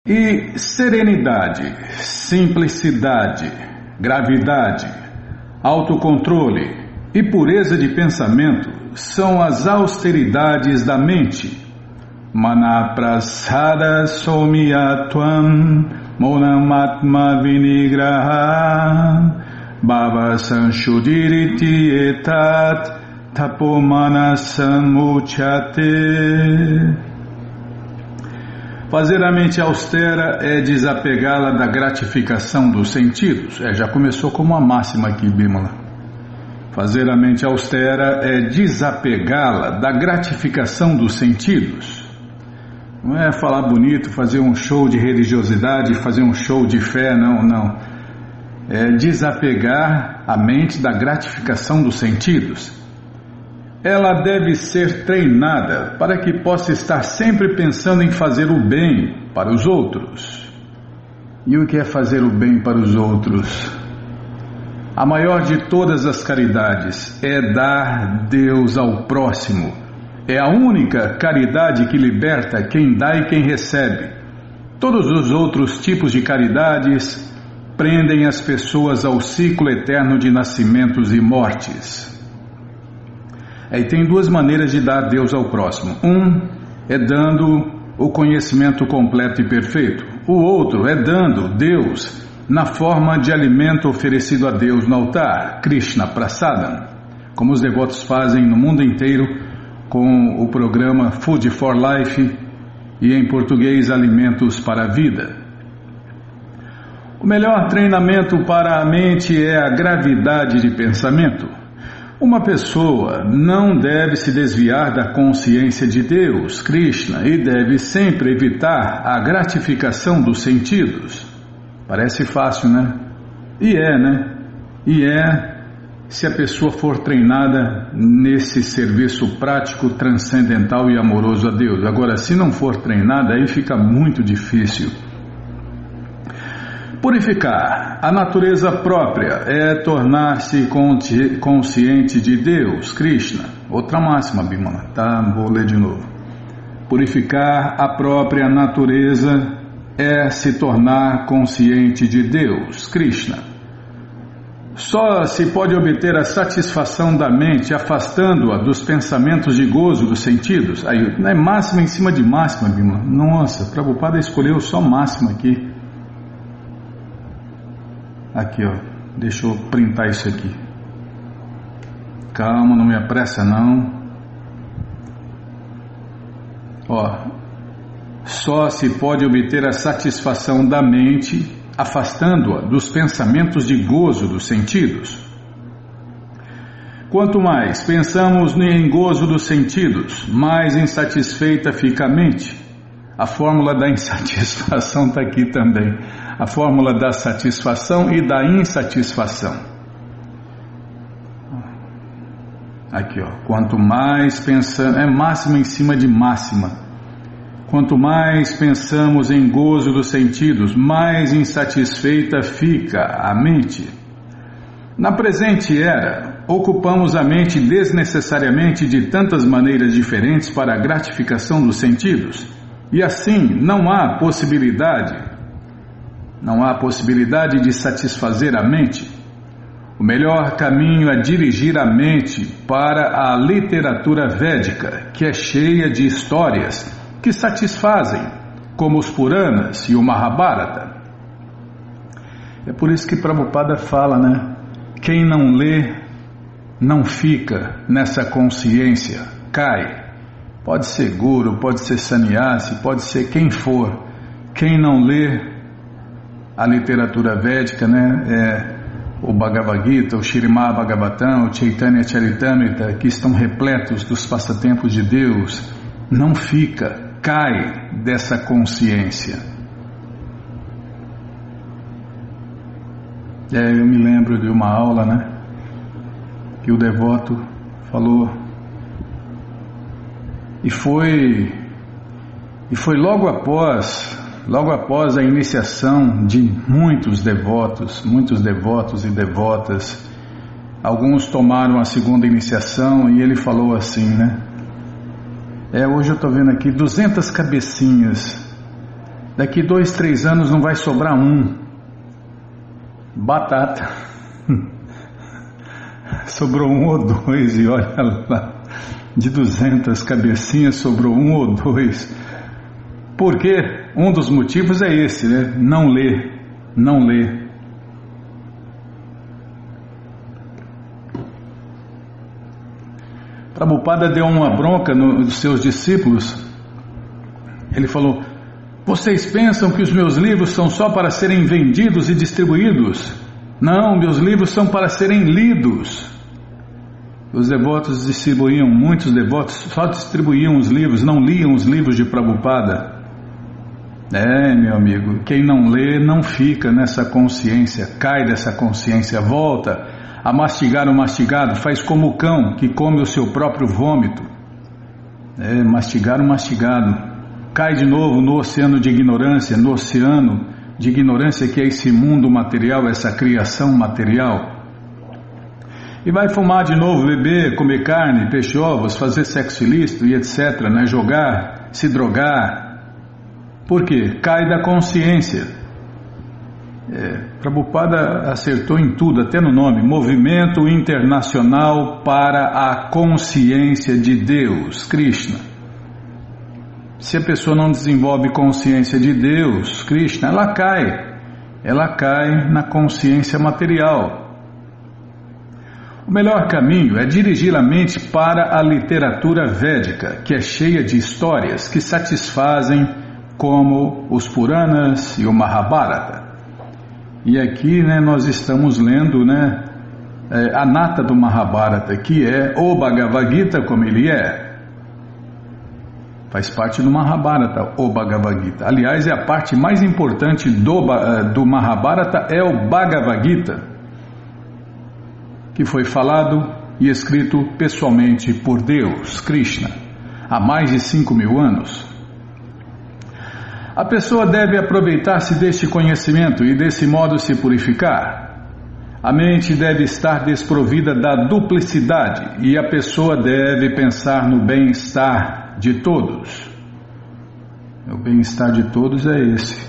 E serenidade, simplicidade, gravidade, autocontrole e pureza de pensamento são as austeridades da mente. Manaprasada somyatvam monamatma vinigraha bhava sanshudiriti etat tapomanasamuchate. Fazer a mente austera é desapegá-la da gratificação dos sentidos. Já começou como uma máxima aqui, Bimala. Fazer a mente austera é desapegá-la da gratificação dos sentidos. Não é falar bonito, fazer um show de religiosidade, fazer um show de fé, não. É desapegar a mente da gratificação dos sentidos. Ela deve ser treinada para que possa estar sempre pensando em fazer o bem para os outros. E o que é fazer o bem para os outros? A maior de todas as caridades é dar Deus ao próximo. É a única caridade que liberta quem dá e quem recebe. Todos os outros tipos de caridades prendem as pessoas ao ciclo eterno de nascimentos e mortes. Aí tem duas maneiras de dar Deus ao próximo. Um é dando o conhecimento completo e perfeito. O outro é dando Deus na forma de alimento oferecido a Deus no altar, Krishna Prasadam, como os devotos fazem no mundo inteiro com o programa Food for Life e em português Alimentos para a Vida. O melhor treinamento para a mente é a gravidade de pensamento. Uma pessoa não deve se desviar da consciência de Deus, Krishna, e deve sempre evitar a gratificação dos sentidos. Parece fácil, né? E é, se a pessoa for treinada nesse serviço prático, transcendental e amoroso a Deus. Agora, se não for treinada, aí fica muito difícil. Purificar a natureza própria é tornar-se consciente de Deus, Krishna. Outra máxima, Bimala, tá? Vou ler de novo. Purificar a própria natureza é se tornar consciente de Deus, Krishna. Só se pode obter a satisfação da mente afastando-a dos pensamentos de gozo dos sentidos. Aí, é máxima em cima de máxima, Bimala. Nossa, Prabhupada escolheu só máxima aqui. Aqui, ó, deixa eu printar isso aqui. Calma, não me apressa não. Ó, só se pode obter a satisfação da mente afastando-a dos pensamentos de gozo dos sentidos. Quanto mais pensamos em gozo dos sentidos, mais insatisfeita fica a mente. A fórmula da insatisfação está aqui também. A fórmula da satisfação e da insatisfação. Aqui, ó. Quanto mais pensamos, é máxima em cima de máxima. Quanto mais pensamos em gozo dos sentidos, mais insatisfeita fica a mente. Na presente era, ocupamos a mente desnecessariamente de tantas maneiras diferentes para a gratificação dos sentidos. E assim não há possibilidade de satisfazer a mente. O melhor caminho é dirigir a mente para a literatura védica, que é cheia de histórias que satisfazem, como os Puranas e o Mahabharata. É por isso que Prabhupada fala, né? Quem não lê, não fica nessa consciência, cai. Pode ser guru, pode ser sannyasi, pode ser quem for. Quem não lê a literatura védica, né, o Bhagavad Gita, o Śrīmad Bhagavatam, o Chaitanya Charitamrita, que estão repletos dos passatempos de Deus, não fica, cai dessa consciência. Eu me lembro de uma aula, né, que o devoto falou, e foi logo após a iniciação de muitos devotos e devotas. Alguns tomaram a segunda iniciação e ele falou assim, né? Hoje eu estou vendo aqui 200 cabecinhas Daqui 2, 3 anos não vai sobrar um. Batata. Sobrou 1 ou 2 e olha lá. De 200 cabecinhas sobrou 1 ou 2. Por quê? Um dos motivos é esse, né? Não lê. Não lê. Prabhupada deu uma bronca nos seus discípulos. Ele falou: vocês pensam que os meus livros são só para serem vendidos e distribuídos? Não, meus livros são para serem lidos. Os devotos distribuíam, muitos devotos só distribuíam os livros, não liam os livros de Prabhupada. Meu amigo, quem não lê não fica nessa consciência, cai dessa consciência, volta a mastigar o mastigado, faz como o cão que come o seu próprio vômito. Mastigar o mastigado, cai de novo no oceano de ignorância, no oceano de ignorância que é esse mundo material, essa criação material. E vai fumar de novo, beber, comer carne, peixe, ovos, fazer sexo ilícito e etc, né? Jogar, se drogar. Por quê? Cai da consciência. Prabhupada acertou em tudo, até no nome, Movimento Internacional para a Consciência de Deus, Krishna. Se a pessoa não desenvolve consciência de Deus, Krishna, ela cai na consciência material. O melhor caminho é dirigir a mente para a literatura védica, que é cheia de histórias que satisfazem, como os Puranas e o Mahabharata. E aqui, né, nós estamos lendo, né, a nata do Mahabharata, que é o Bhagavad Gita como ele é. Faz parte do Mahabharata, o Bhagavad Gita. Aliás, é a parte mais importante do Mahabharata, é o Bhagavad Gita, que foi falado e escrito pessoalmente por Deus, Krishna, há mais de 5.000 anos. A pessoa deve aproveitar-se deste conhecimento e desse modo se purificar. A mente deve estar desprovida da duplicidade e a pessoa deve pensar no bem-estar de todos. O bem-estar de todos é esse.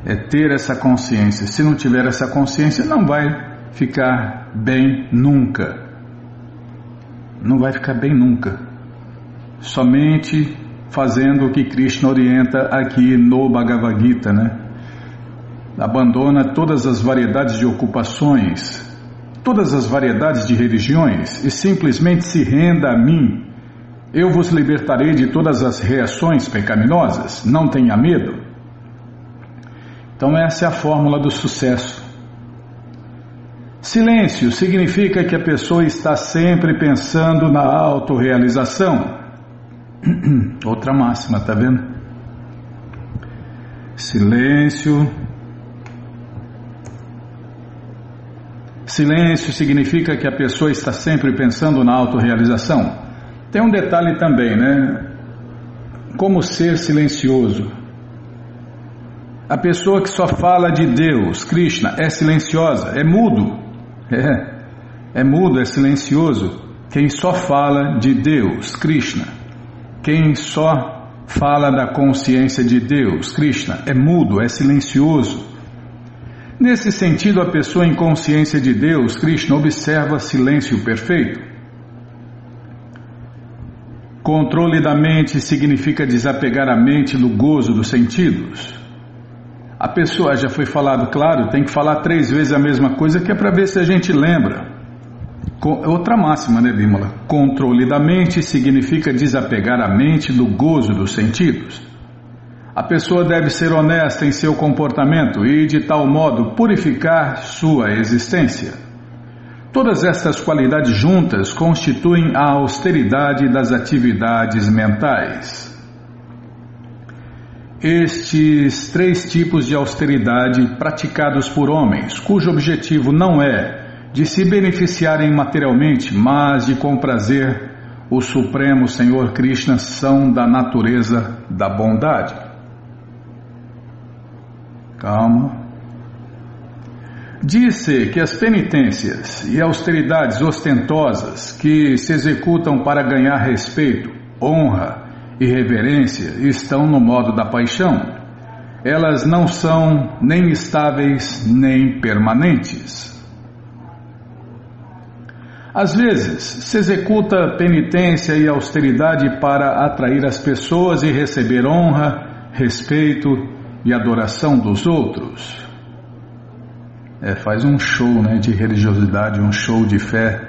É ter essa consciência. Se não tiver essa consciência, não vai ficar bem nunca. Não vai ficar bem nunca. Somente fazendo o que Krishna orienta aqui no Bhagavad Gita, né? Abandona todas as variedades de ocupações, todas as variedades de religiões e simplesmente se renda a mim. Eu vos libertarei de todas as reações pecaminosas. Não tenha medo. Então essa é a fórmula do sucesso. Silêncio significa que a pessoa está sempre pensando na autorrealização. Outra máxima, tá vendo? Silêncio. Silêncio significa que a pessoa está sempre pensando na autorrealização. Tem um detalhe também, né? Como ser silencioso. A pessoa que só fala de Deus, Krishna, é silenciosa, é mudo. É mudo, é silencioso. Quem só fala de Deus, Krishna. Quem só fala da consciência de Deus, Krishna, é mudo, é silencioso. Nesse sentido, a pessoa em consciência de Deus, Krishna, observa silêncio perfeito. Controle da mente significa desapegar a mente do gozo dos sentidos. A pessoa, já foi falado, claro, tem que falar 3 vezes a mesma coisa que é para ver se a gente lembra. Outra máxima, né, Bímola? Controle da mente significa desapegar a mente do gozo dos sentidos. A pessoa deve ser honesta em seu comportamento e, de tal modo, purificar sua existência. Todas estas qualidades juntas constituem a austeridade das atividades mentais. Estes 3 tipos de austeridade praticados por homens, cujo objetivo não é de se beneficiarem materialmente, mas de comprazer o Supremo Senhor Krishna, são da natureza da bondade. Calma. Diz-se que as penitências e austeridades ostentosas que se executam para ganhar respeito, honra e reverência estão no modo da paixão. elas não são nem estáveis nem permanentes. Às vezes, se executa penitência e austeridade para atrair as pessoas e receber honra, respeito e adoração dos outros. Faz um show, né, de religiosidade, um show de fé.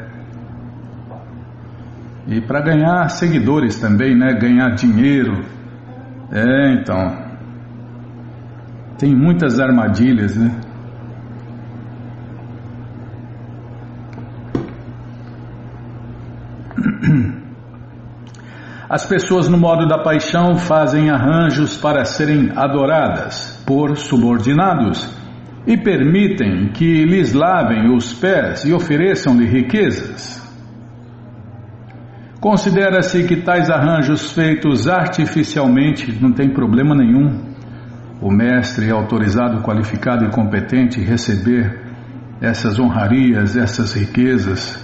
E para ganhar seguidores também, né, ganhar dinheiro. Então, tem muitas armadilhas, né? As pessoas no modo da paixão fazem arranjos para serem adoradas por subordinados e permitem que lhes lavem os pés e ofereçam-lhe riquezas. Considera-se que tais arranjos feitos artificialmente não tem problema nenhum. O mestre é autorizado, qualificado e competente receber essas honrarias, essas riquezas.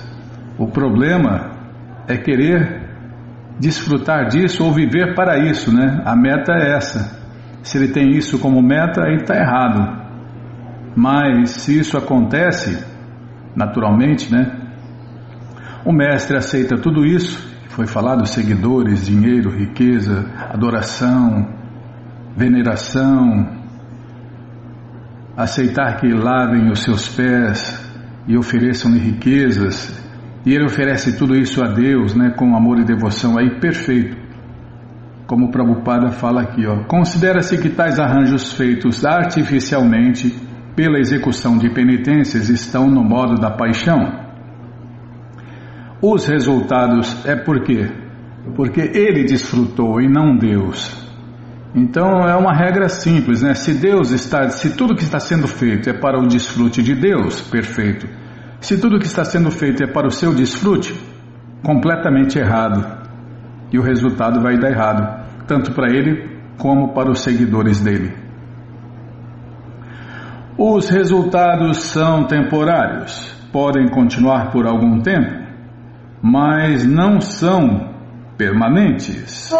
O problema é querer desfrutar disso ou viver para isso, né? A meta é essa. Se ele tem isso como meta, aí está errado. Mas se isso acontece naturalmente, né? O mestre aceita tudo isso, foi falado, seguidores, dinheiro, riqueza, adoração, veneração, aceitar que lavem os seus pés e ofereçam-lhe riquezas, e ele oferece tudo isso a Deus, né, com amor e devoção, aí perfeito. Como o Prabhupada fala aqui, considera-se que tais arranjos feitos artificialmente pela execução de penitências estão no modo da paixão. Os resultados é por quê? Porque ele desfrutou e não Deus. Então é uma regra simples, né? Se tudo que está sendo feito é para o desfrute de Deus, perfeito. Se tudo que está sendo feito é para o seu desfrute, completamente errado. E o resultado vai dar errado, tanto para ele como para os seguidores dele. Os resultados são temporários, podem continuar por algum tempo, mas não são permanentes.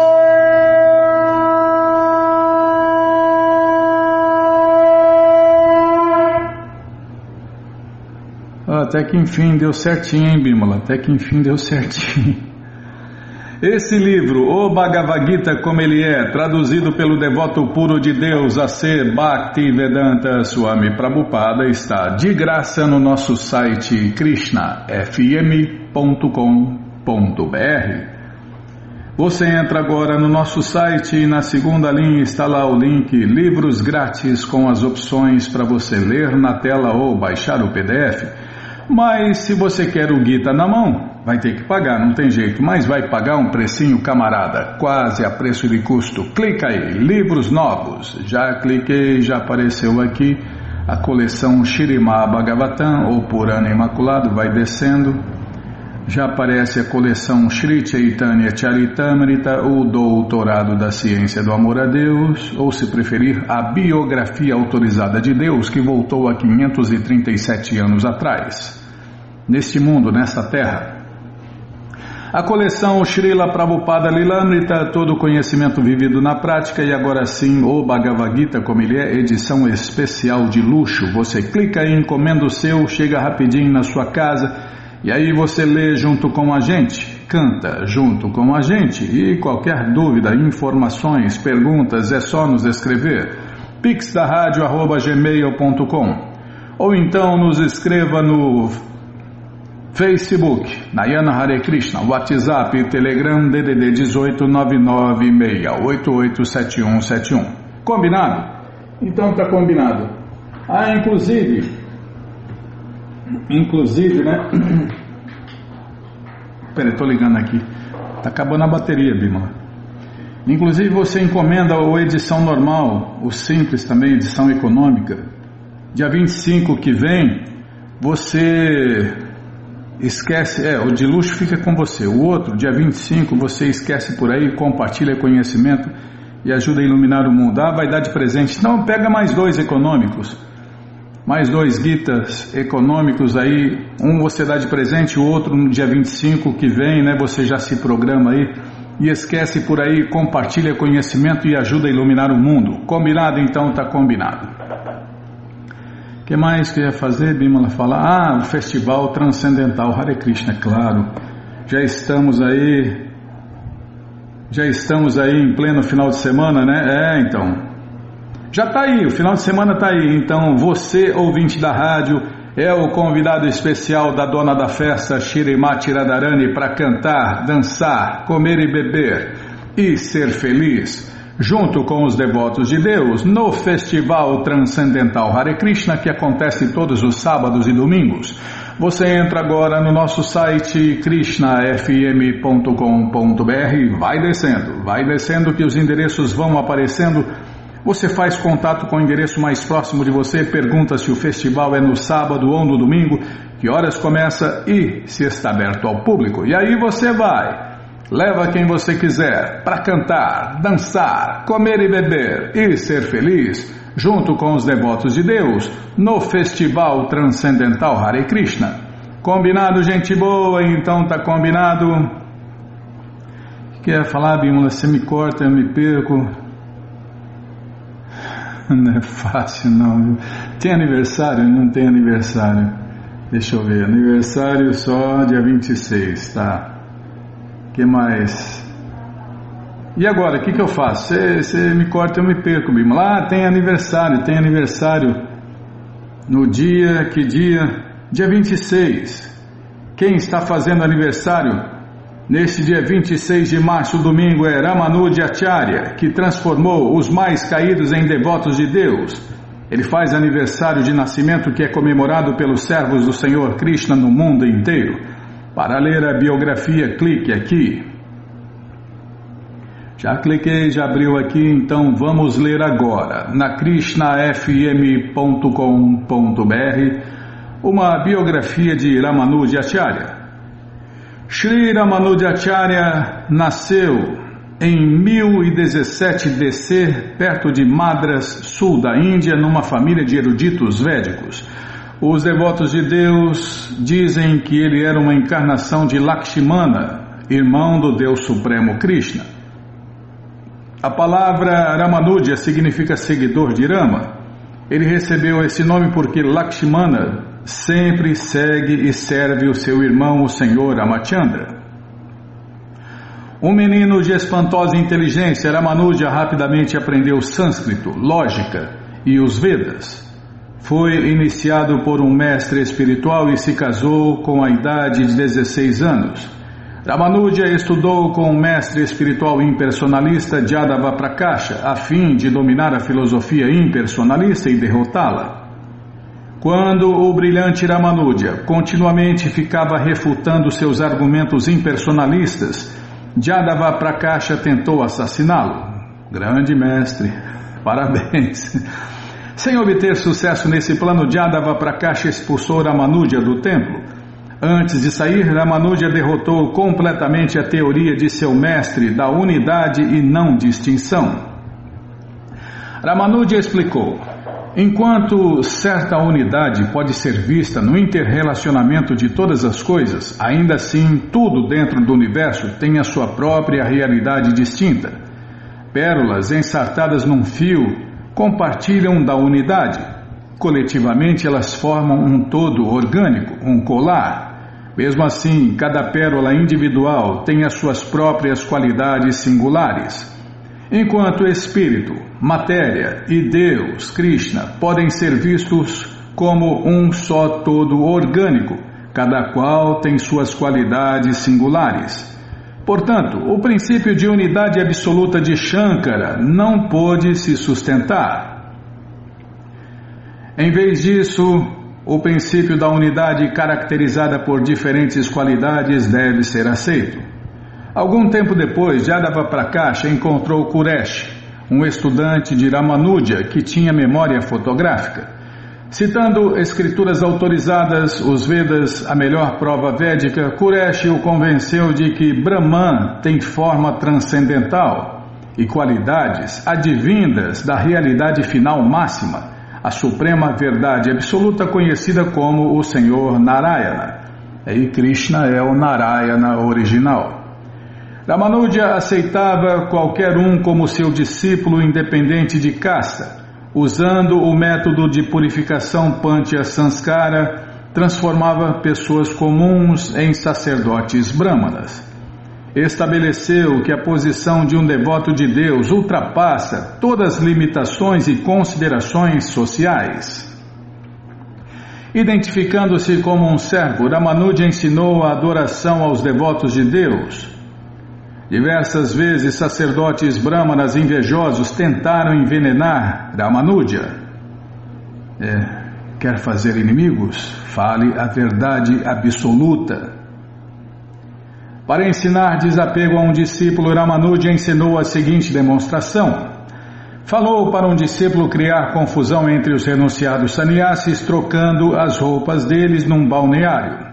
Até que enfim deu certinho, hein, Bimala? Até que enfim deu certinho. Esse livro, o Bhagavad Gita como ele é, traduzido pelo devoto puro de Deus A.C. Bhaktivedanta Swami Prabhupada, está de graça no nosso site krishnafm.com.br. Você entra agora no nosso site e na segunda linha está lá o link Livros Grátis com as opções para você ler na tela ou baixar o PDF. Mas se você quer o Gita na mão, vai ter que pagar, não tem jeito, mas vai pagar um precinho, camarada, quase a preço de custo. Clica aí, livros novos. Já cliquei, já apareceu aqui a coleção Śrīmad Bhagavatam, ou Purana Imaculado, vai descendo. Já aparece a coleção Shri Chaitanya Charitamrita, o Doutorado da Ciência do Amor a Deus, ou se preferir, a Biografia Autorizada de Deus, que voltou há 537 anos atrás, neste mundo, nesta terra. A coleção Srila Prabhupada Lilamrita, todo o conhecimento vivido na prática, e agora sim o Bhagavad Gita como ele é, edição especial de luxo. Você clica aí, encomenda o seu, chega rapidinho na sua casa, e aí você lê junto com a gente, canta junto com a gente, e qualquer dúvida, informações, perguntas, é só nos escrever. pixdaradio@gmail.com, ou então nos escreva no Facebook, Nayana Hare Krishna, WhatsApp, Telegram, DDD 18996887171. Combinado? Então tá combinado. Inclusive, né? Peraí, tô ligando aqui. Tá acabando a bateria, Bima. Inclusive você encomenda a edição normal, o simples também, edição econômica. Dia 25 que vem, você esquece, o de luxo fica com você. O outro, dia 25, você esquece por aí, compartilha conhecimento e ajuda a iluminar o mundo. Vai dar de presente. Então pega mais 2 econômicos. Mais 2 Gitas econômicos aí, um você dá de presente, o outro no dia 25 que vem, né? Você já se programa aí e esquece por aí, compartilha conhecimento e ajuda a iluminar o mundo. Combinado? Então tá combinado. O que mais que eu ia fazer, Bimala? Falar? O Festival Transcendental Hare Krishna, claro. Já estamos aí em pleno final de semana, né? Então. Já está aí, o final de semana está aí. Então você, ouvinte da rádio, é o convidado especial da dona da festa, Shrimati Radharani, para cantar, dançar, comer e beber e ser feliz, junto com os devotos de Deus, no Festival Transcendental Hare Krishna, que acontece todos os sábados e domingos. Você entra agora no nosso site krishnafm.com.br, vai descendo que os endereços vão aparecendo. Você faz contato com o endereço mais próximo de você, pergunta se o festival é no sábado ou no domingo, que horas começa e se está aberto ao público. E aí você vai, leva quem você quiser para cantar, dançar, comer e beber e ser feliz, junto com os devotos de Deus, no Festival Transcendental Hare Krishna. Combinado, gente boa? Então tá combinado. Quer falar, Bimala? Você me corta, eu me perco. Não é fácil não. Tem aniversário? Não tem aniversário. Deixa eu ver. Aniversário só dia 26, tá? Que mais? E agora, o que eu faço? Você me corta, eu me perco, Bimala. Tem aniversário. No dia, que dia? Dia 26. Quem está fazendo aniversário? Neste dia 26 de março, domingo, é Ramanuja Acharya, que transformou os mais caídos em devotos de Deus. Ele faz aniversário de nascimento que é comemorado pelos servos do Senhor Krishna no mundo inteiro. Para ler a biografia, clique aqui. Já cliquei, já abriu aqui, então vamos ler agora, na krishnafm.com.br, uma biografia de Ramanuja Acharya. Shri Ramanuja Acharya nasceu em 1017 DC, perto de Madras, sul da Índia, numa família de eruditos védicos. Os devotos de Deus dizem que ele era uma encarnação de Lakshmana, irmão do Deus Supremo Krishna. A palavra Ramanuja significa seguidor de Rama. Ele recebeu esse nome porque Lakshmana sempre segue e serve o seu irmão, o Senhor Ramachandra. Um menino de espantosa inteligência, Ramanuja rapidamente aprendeu sânscrito, lógica e os Vedas. Foi iniciado por um mestre espiritual e se casou com a idade de 16 anos. Ramanuja estudou com um mestre espiritual impersonalista, Jadava Prakasha, a fim de dominar a filosofia impersonalista e derrotá-la. Quando o brilhante Ramanuja continuamente ficava refutando seus argumentos impersonalistas, Jadava Prakasha tentou assassiná-lo. Grande mestre, parabéns. Sem obter sucesso nesse plano, Jadava Prakasha expulsou Ramanuja do templo. Antes de sair, Ramanuja derrotou completamente a teoria de seu mestre da unidade e não distinção. Ramanuja explicou: enquanto certa unidade pode ser vista no interrelacionamento de todas as coisas, ainda assim tudo dentro do universo tem a sua própria realidade distinta. Pérolas ensartadas num fio compartilham da unidade. Coletivamente elas formam um todo orgânico, um colar. Mesmo assim, cada pérola individual tem as suas próprias qualidades singulares. Enquanto espírito, matéria e Deus, Krishna, podem ser vistos como um só todo orgânico, cada qual tem suas qualidades singulares. Portanto, o princípio de unidade absoluta de Shankara não pôde se sustentar. Em vez disso, o princípio da unidade caracterizada por diferentes qualidades deve ser aceito. Algum tempo depois, Jadava Prakasha encontrou Kuresh, um estudante de Ramanuja que tinha memória fotográfica. Citando escrituras autorizadas, os Vedas, a melhor prova védica, Kuresh o convenceu de que Brahman tem forma transcendental e qualidades advindas da realidade final máxima, a suprema verdade absoluta conhecida como o Senhor Narayana. E Krishna é o Narayana original. Ramanuja aceitava qualquer um como seu discípulo independente de casta, usando o método de purificação Pancha Sanskara, transformava pessoas comuns em sacerdotes brahmanas. Estabeleceu que a posição de um devoto de Deus ultrapassa todas as limitações e considerações sociais. Identificando-se como um servo, Ramanuja ensinou a adoração aos devotos de Deus. Diversas vezes sacerdotes brahmanas invejosos tentaram envenenar Ramanuja. Quer fazer inimigos? Fale a verdade absoluta. Para ensinar desapego a um discípulo, Ramanuja ensinou a seguinte demonstração. Falou para um discípulo criar confusão entre os renunciados sannyasis, trocando as roupas deles num balneário.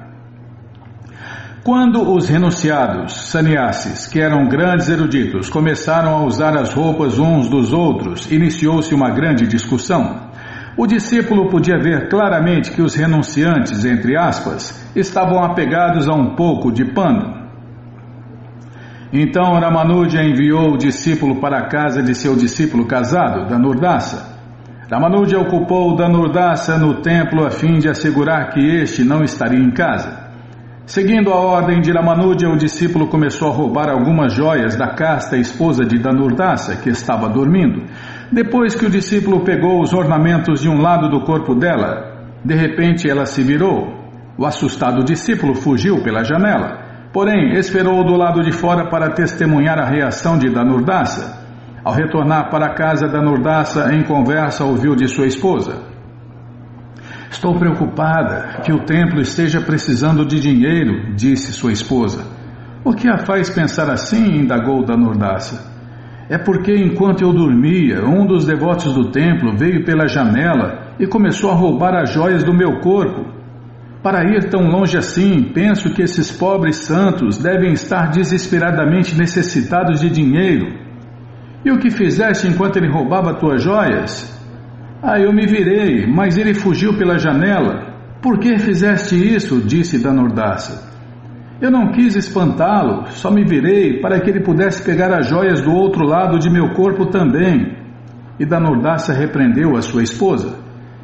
Quando os renunciados sannyasis, que eram grandes eruditos, começaram a usar as roupas uns dos outros, iniciou-se uma grande discussão. O discípulo podia ver claramente que os renunciantes, entre aspas, estavam apegados a um pouco de pano. Então Ramanuja enviou o discípulo para a casa de seu discípulo casado, Dhanurdasa. Ramanuja ocupou Dhanurdasa no templo a fim de assegurar que este não estaria em casa. Seguindo a ordem de Ramanuja, o discípulo começou a roubar algumas joias da casta esposa de Dhanurdasa, que estava dormindo. Depois que o discípulo pegou os ornamentos de um lado do corpo dela, de repente ela se virou. O assustado discípulo fugiu pela janela, porém esperou do lado de fora para testemunhar a reação de Dhanurdasa. Ao retornar para casa, Dhanurdasa, em conversa, ouviu de sua esposa: "Estou preocupada que o templo esteja precisando de dinheiro", disse sua esposa. "O que a faz pensar assim?", indagou Dhanurdasa. "É porque enquanto eu dormia, um dos devotos do templo veio pela janela e começou a roubar as joias do meu corpo. Para ir tão longe assim, penso que esses pobres santos devem estar desesperadamente necessitados de dinheiro. E o que fizeste enquanto ele roubava tuas joias?" "Eu me virei, mas ele fugiu pela janela." "Por que fizeste isso?", disse Dhanurdasa. "Eu não quis espantá-lo, só me virei para que ele pudesse pegar as joias do outro lado de meu corpo também." E Dhanurdasa repreendeu a sua esposa: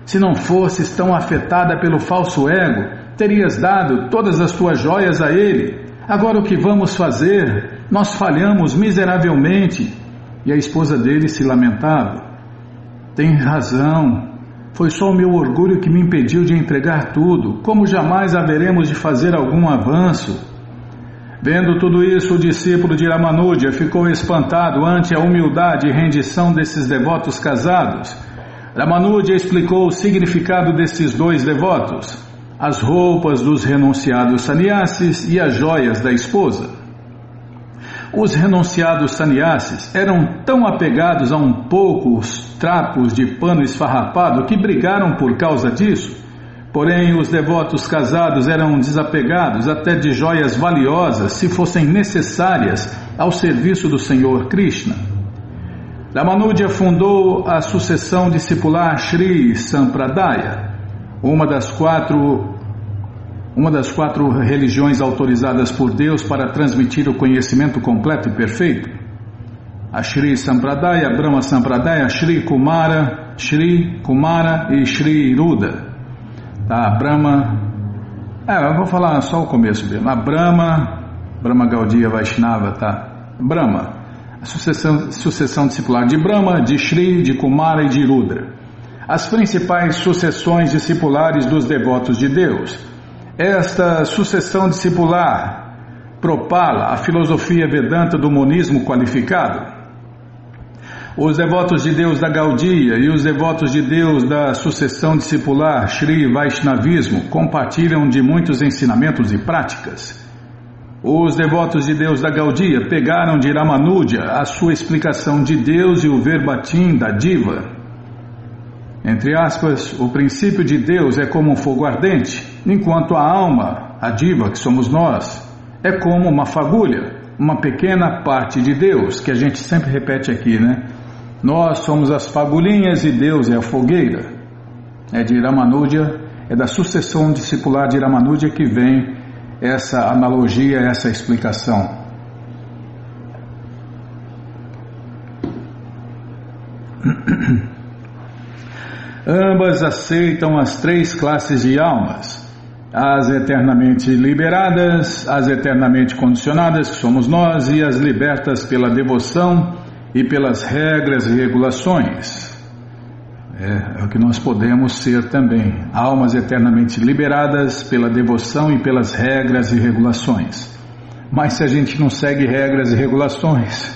"Se não fosses tão afetada pelo falso ego, terias dado todas as tuas joias a ele. Agora o que vamos fazer? Nós falhamos miseravelmente." E a esposa dele se lamentava: "Tem razão, foi só o meu orgulho que me impediu de entregar tudo. Como jamais haveremos de fazer algum avanço?" Vendo tudo isso, o discípulo de Ramanuja ficou espantado ante a humildade e rendição desses devotos casados. Ramanuja explicou o significado desses dois devotos: as roupas dos renunciados sannyasis e as joias da esposa. Os renunciados sannyasis eram tão apegados a um poucos trapos de pano esfarrapado que brigaram por causa disso. Porém, os devotos casados eram desapegados até de joias valiosas, se fossem necessárias, ao serviço do Senhor Krishna. Ramanuja fundou a sucessão discipular Shri Sampradaya, uma das quatro religiões autorizadas por Deus para transmitir o conhecimento completo e perfeito. A Shri Sampradaya, Brahma Sampradaya, Shri Kumara e Shri Ruda. Tá, Brahma... eu vou falar só o começo mesmo. A Brahma Gaudiya Vaishnava, tá? Brahma, a sucessão discipular de Brahma, de Shri, de Kumara e de Rudra. As principais sucessões discipulares dos devotos de Deus. Esta sucessão discipular propala a filosofia Vedanta do monismo qualificado. Os devotos de Deus da Gaudiya e os devotos de Deus da sucessão discipular Shri Vaishnavismo compartilham de muitos ensinamentos e práticas. Os devotos de Deus da Gaudiya pegaram de Ramanuja a sua explicação de Deus e o verbatim da Diva. Entre aspas, o princípio de Deus é como um fogo ardente, enquanto a alma, a Diva, que somos nós, é como uma fagulha, uma pequena parte de Deus, que a gente sempre repete aqui, né? Nós somos as fagulhinhas e Deus é a fogueira. É de Ramanuja, é da sucessão discipular de Ramanuja que vem essa analogia, essa explicação. Ambas aceitam as 3 classes de almas: as eternamente liberadas, as eternamente condicionadas, que somos nós, e as libertas pela devoção e pelas regras e regulações. É o que nós podemos ser também, almas eternamente liberadas pela devoção e pelas regras e regulações. Mas se a gente não segue regras e regulações,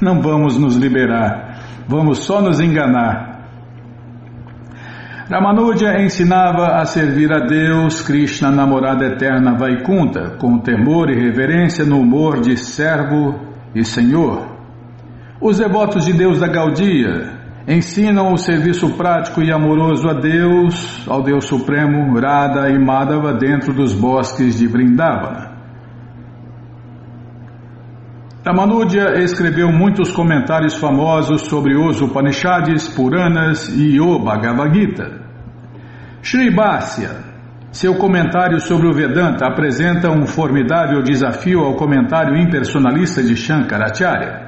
não vamos nos liberar, vamos só nos enganar. Ramanuja ensinava a servir a Deus, Krishna, namorada eterna Vaikunta, com temor e reverência no humor de servo e senhor. Os devotos de Deus da Gaudiya ensinam o serviço prático e amoroso a Deus, ao Deus Supremo, Radha e Madhava, dentro dos bosques de Vrindavana. Ramanuja escreveu muitos comentários famosos sobre os Upanishads, Puranas e o Bhagavad Gita. Shri Bhāsya, seu comentário sobre o Vedanta, apresenta um formidável desafio ao comentário impersonalista de Shankaracharya.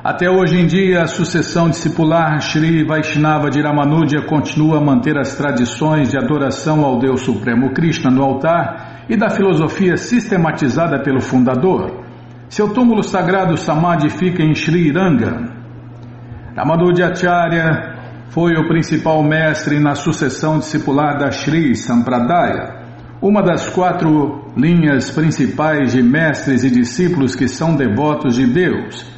Até hoje em dia, a sucessão discipular Shri Vaishnava de Ramanuja continua a manter as tradições de adoração ao Deus Supremo Krishna no altar e da filosofia sistematizada pelo fundador. Seu túmulo sagrado Samadhi fica em Sri Ranga. Ramanujacharya foi o principal mestre na sucessão discipular da Shri Sampradaya, uma das 4 linhas principais de mestres e discípulos que são devotos de Deus.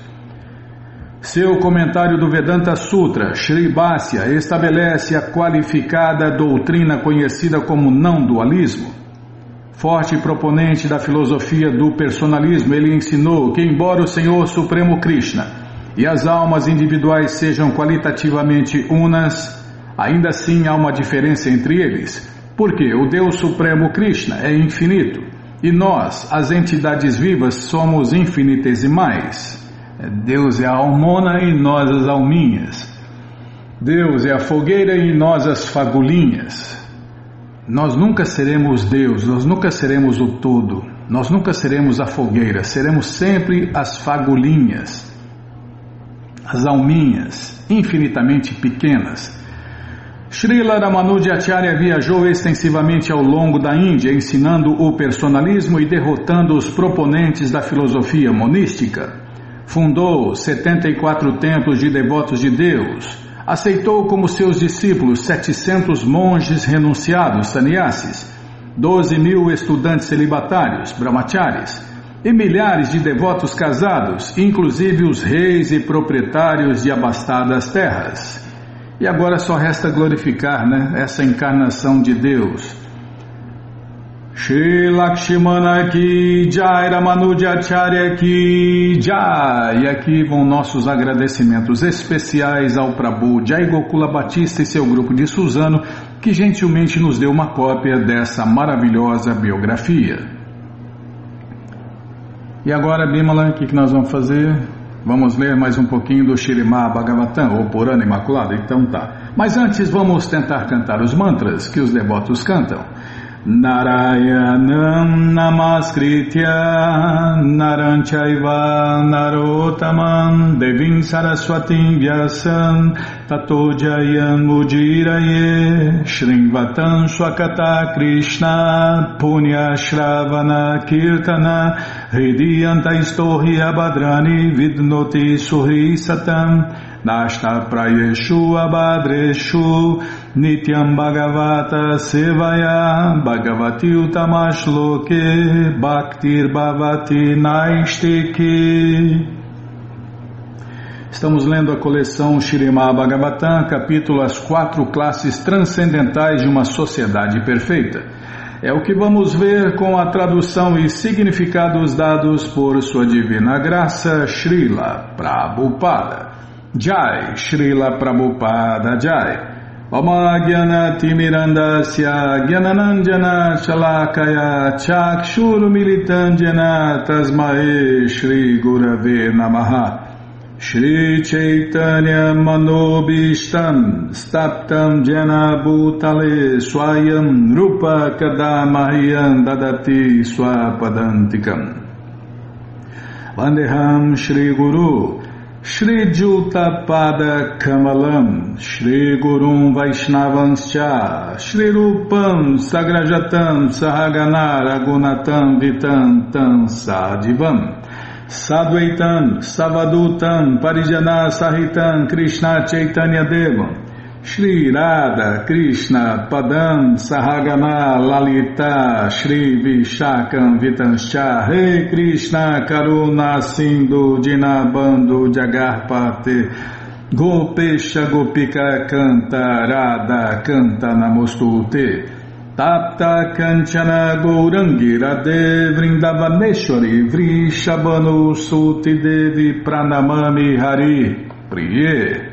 Seu comentário do Vedanta Sutra, Shri Bhāsya, estabelece a qualificada doutrina conhecida como não-dualismo. Forte proponente da filosofia do personalismo, ele ensinou que, embora o Senhor Supremo Krishna e as almas individuais sejam qualitativamente unas, ainda assim há uma diferença entre eles, porque o Deus Supremo Krishna é infinito e nós, as entidades vivas, somos infinitesimais. Deus é a almona e nós as alminhas. Deus é a fogueira e nós as fagulhinhas. Nós nunca seremos Deus, nós nunca seremos o todo, nós nunca seremos a fogueira, seremos sempre as fagulhinhas, as alminhas, infinitamente pequenas. Srila Ramanujacharya viajou extensivamente ao longo da Índia, ensinando o personalismo e derrotando os proponentes da filosofia monística. Fundou 74 templos de devotos de Deus. Aceitou como seus discípulos 700 monges renunciados, sannyasis, 12.000 estudantes celibatários, brahmacharis, e milhares de devotos casados, inclusive os reis e proprietários de abastadas terras. E agora só resta glorificar, essa encarnação de Deus. Shri Lakshmana ki Jai, Ramanujacharya ki Jai. E aqui vão nossos agradecimentos especiais ao Prabhu Jai Gokula Batista e seu grupo de Suzano, que gentilmente nos deu uma cópia dessa maravilhosa biografia. E agora, Bimala, o que nós vamos fazer? Vamos ler mais um pouquinho do Śrīmad Bhagavatam, ou Purana Imaculado? Então tá. Mas antes vamos tentar cantar os mantras que os devotos cantam. Narayanam Namaskritya Naram Chaiva Narottamam Devim Saraswatim Vyasam Tato Jayam Mudiraye Shrimvatam Swakata Krishna Punya Shravana Kirtana Hridiyanta Istohi Abhadrani Vidnoti Suhi Satam Nashta Prayeshu Abhadreshu Nityam Bhagavata Sevaya Bhagavati Utamashloke Bhaktir Bhavati Naistiki. Estamos lendo a coleção Śrīmad Bhagavatam, capítulo As 4 Classes Transcendentais de uma Sociedade Perfeita. É o que vamos ver com a tradução e significados dados por Sua Divina Graça, Srila Prabhupada. Jai, Srila Prabhupada Jai. Oma Gyana Timirandasya Gyananandjana Shalakaya Chakshuru Militandjana Tasmae Shri Gurave Namaha. Shri Chaitanya Manobishtam Staptam Jana Bhutale Swayam Rupa Kadamahyam Dadati Swapadantikam. Vandeham Shri Guru Shri Juta Pada Kamalam, Shri Gurum Vaishnavanscha, Shri Rupam Sagrajatam Sahagana Ragunatam Vitam Tam Sadivam, Sadvaitam Savadutam Parijana Sahitam Krishna Chaitanya Devam, Shri Radha Krishna Padam Sahagana Lalita Shri Vishakam Vitanscha Rei Krishna Karuna Sindhu Dinabando Jagarpate Gopesha Gopika Canta Radha Canta Namostute Tapta Kanchana Gourangi Radhe Vrindavaneshwari Vrishabhanu Suti Devi Pranamami Hari Priye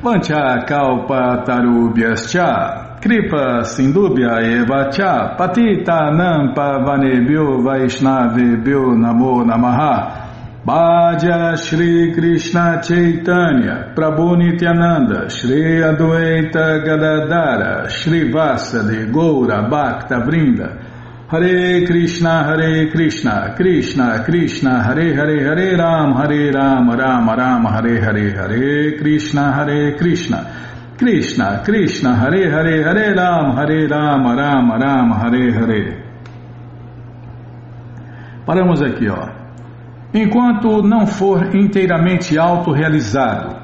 Vancha kalpa tarubhyascha, kripa sindubhya evacha, patita nampa vanebhyo vaishnavebhyo namo namaha, bhaja Shri Krishna Chaitanya, Prabhu Nityananda, Shri Adwaita Gadadara, Shri Vasadi Goura Bhakta Vrinda, Hare Krishna, Krishna Krishna, Hare Hare, Hare Ram, Ram Ram, Hare Hare, Hare Krishna, Krishna Krishna, Hare Hare, Hare Ram, Ram Ram, Hare Hare. Paramos aqui, ó. Enquanto não for inteiramente autorrealizado,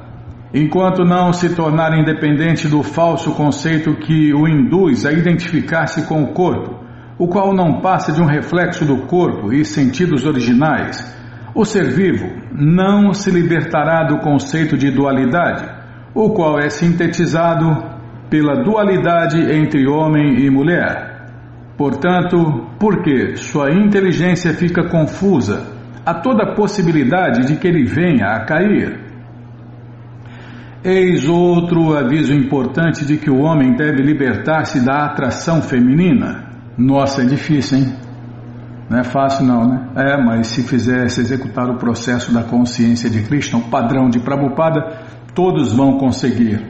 enquanto não se tornar independente do falso conceito que o induz a identificar-se com o corpo, o qual não passa de um reflexo do corpo e sentidos originais, o ser vivo não se libertará do conceito de dualidade, o qual é sintetizado pela dualidade entre homem e mulher. Portanto, porque sua inteligência fica confusa a toda possibilidade de que ele venha a cair. Eis outro aviso importante de que o homem deve libertar-se da atração feminina. Nossa, é difícil, hein? Não é fácil não, né? Mas se executar o processo da consciência de Krishna, o padrão de Prabhupada, todos vão conseguir.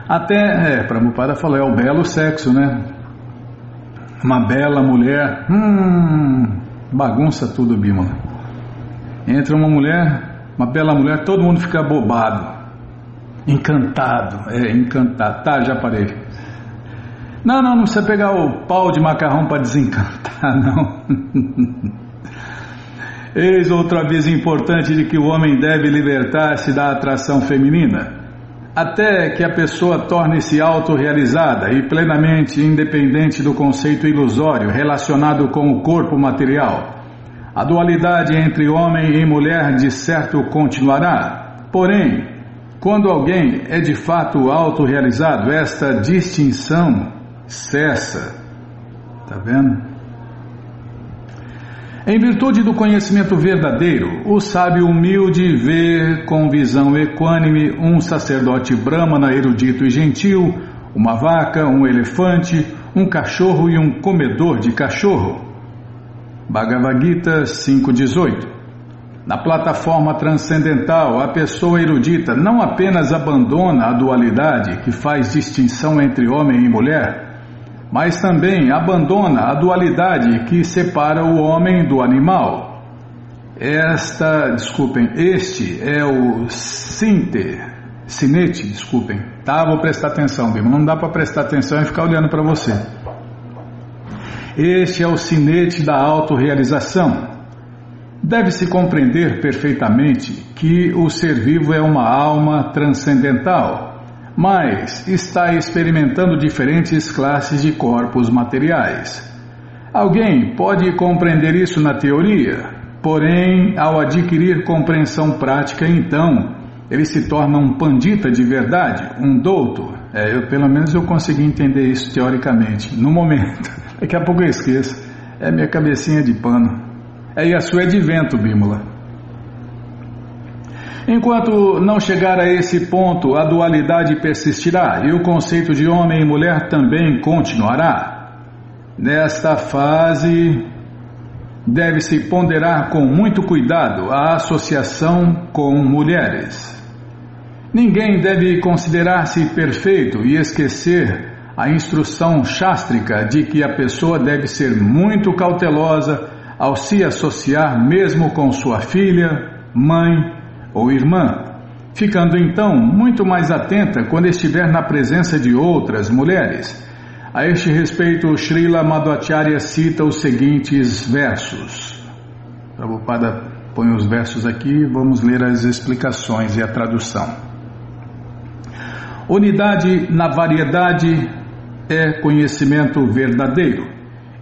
Até, Prabhupada falou, é o belo sexo, né? Uma bela mulher, bagunça tudo, Bímola. Entra uma bela mulher, todo mundo fica bobado. Encantado, encantado. Tá, já parei. Não precisa pegar o pau de macarrão para desencantar, não. Eis outro aviso importante de que o homem deve libertar-se da atração feminina, até que a pessoa torne-se autorrealizada e plenamente independente do conceito ilusório relacionado com o corpo material. A dualidade entre homem e mulher de certo continuará, porém, quando alguém é de fato autorrealizado, esta distinção cessa. Está vendo? Em virtude do conhecimento verdadeiro, o sábio humilde vê com visão equânime um sacerdote brahmana erudito e gentil, uma vaca, um elefante, um cachorro e um comedor de cachorro. Bhagavad Gita 5.18. Na plataforma transcendental, a pessoa erudita não apenas abandona a dualidade que faz distinção entre homem e mulher, mas também abandona a dualidade que separa o homem do animal. Este é o sinete, tá? Vou prestar atenção, não dá para prestar atenção e ficar olhando para você. Este é o sinete da autorrealização. Deve-se compreender perfeitamente que o ser vivo é uma alma transcendental, mas está experimentando diferentes classes de corpos materiais. Alguém pode compreender isso na teoria, porém, ao adquirir compreensão prática, então, ele se torna um pandita de verdade, um douto. Pelo menos eu consegui entender isso teoricamente, no momento. Daqui a pouco eu esqueço. É minha cabecinha de pano. E a sua é de vento, Bímola. Enquanto não chegar a esse ponto, a dualidade persistirá e o conceito de homem e mulher também continuará. Nesta fase, deve-se ponderar com muito cuidado a associação com mulheres. Ninguém deve considerar-se perfeito e esquecer a instrução chástrica de que a pessoa deve ser muito cautelosa ao se associar mesmo com sua filha, mãe ou irmã, ficando então muito mais atenta quando estiver na presença de outras mulheres. A este respeito, Srila Madhvacharya cita os seguintes versos. Prabhupada põe os versos aqui, vamos ler as explicações e a tradução. Unidade na variedade é conhecimento verdadeiro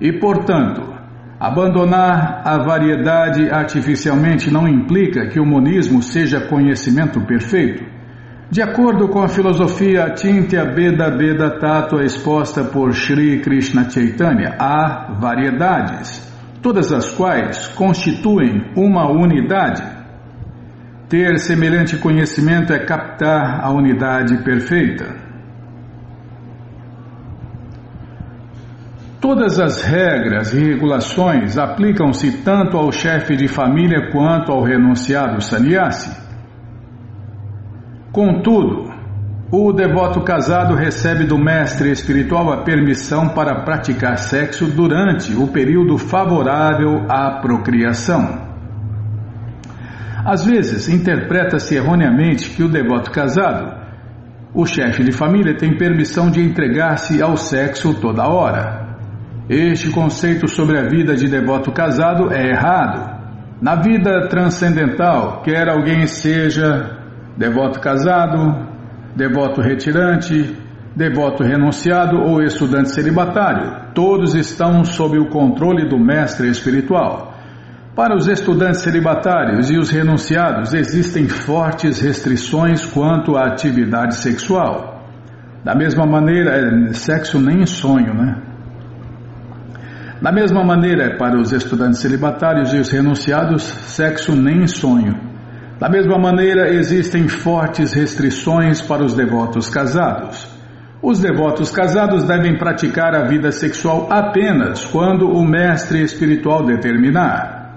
e, portanto, abandonar a variedade artificialmente não implica que o monismo seja conhecimento perfeito. De acordo com a filosofia Achintya Bheda Bheda Tattva exposta por Sri Krishna Chaitanya, há variedades, todas as quais constituem uma unidade. Ter semelhante conhecimento é captar a unidade perfeita. Todas as regras e regulações aplicam-se tanto ao chefe de família quanto ao renunciado sannyasi. Contudo, o devoto casado recebe do mestre espiritual a permissão para praticar sexo durante o período favorável à procriação. Às vezes, interpreta-se erroneamente que o devoto casado, o chefe de família, tem permissão de entregar-se ao sexo toda hora. Este conceito sobre a vida de devoto casado é errado. Na vida transcendental, quer alguém seja devoto casado, devoto retirante, devoto renunciado ou estudante celibatário, todos estão sob o controle do mestre espiritual. Para os estudantes celibatários e os renunciados existem fortes restrições quanto à atividade sexual. Da mesma maneira, sexo nem em sonho, né? Da mesma maneira, para os estudantes celibatários e os renunciados, sexo nem em sonho. Da mesma maneira, existem fortes restrições para os devotos casados. Os devotos casados devem praticar a vida sexual apenas quando o mestre espiritual determinar.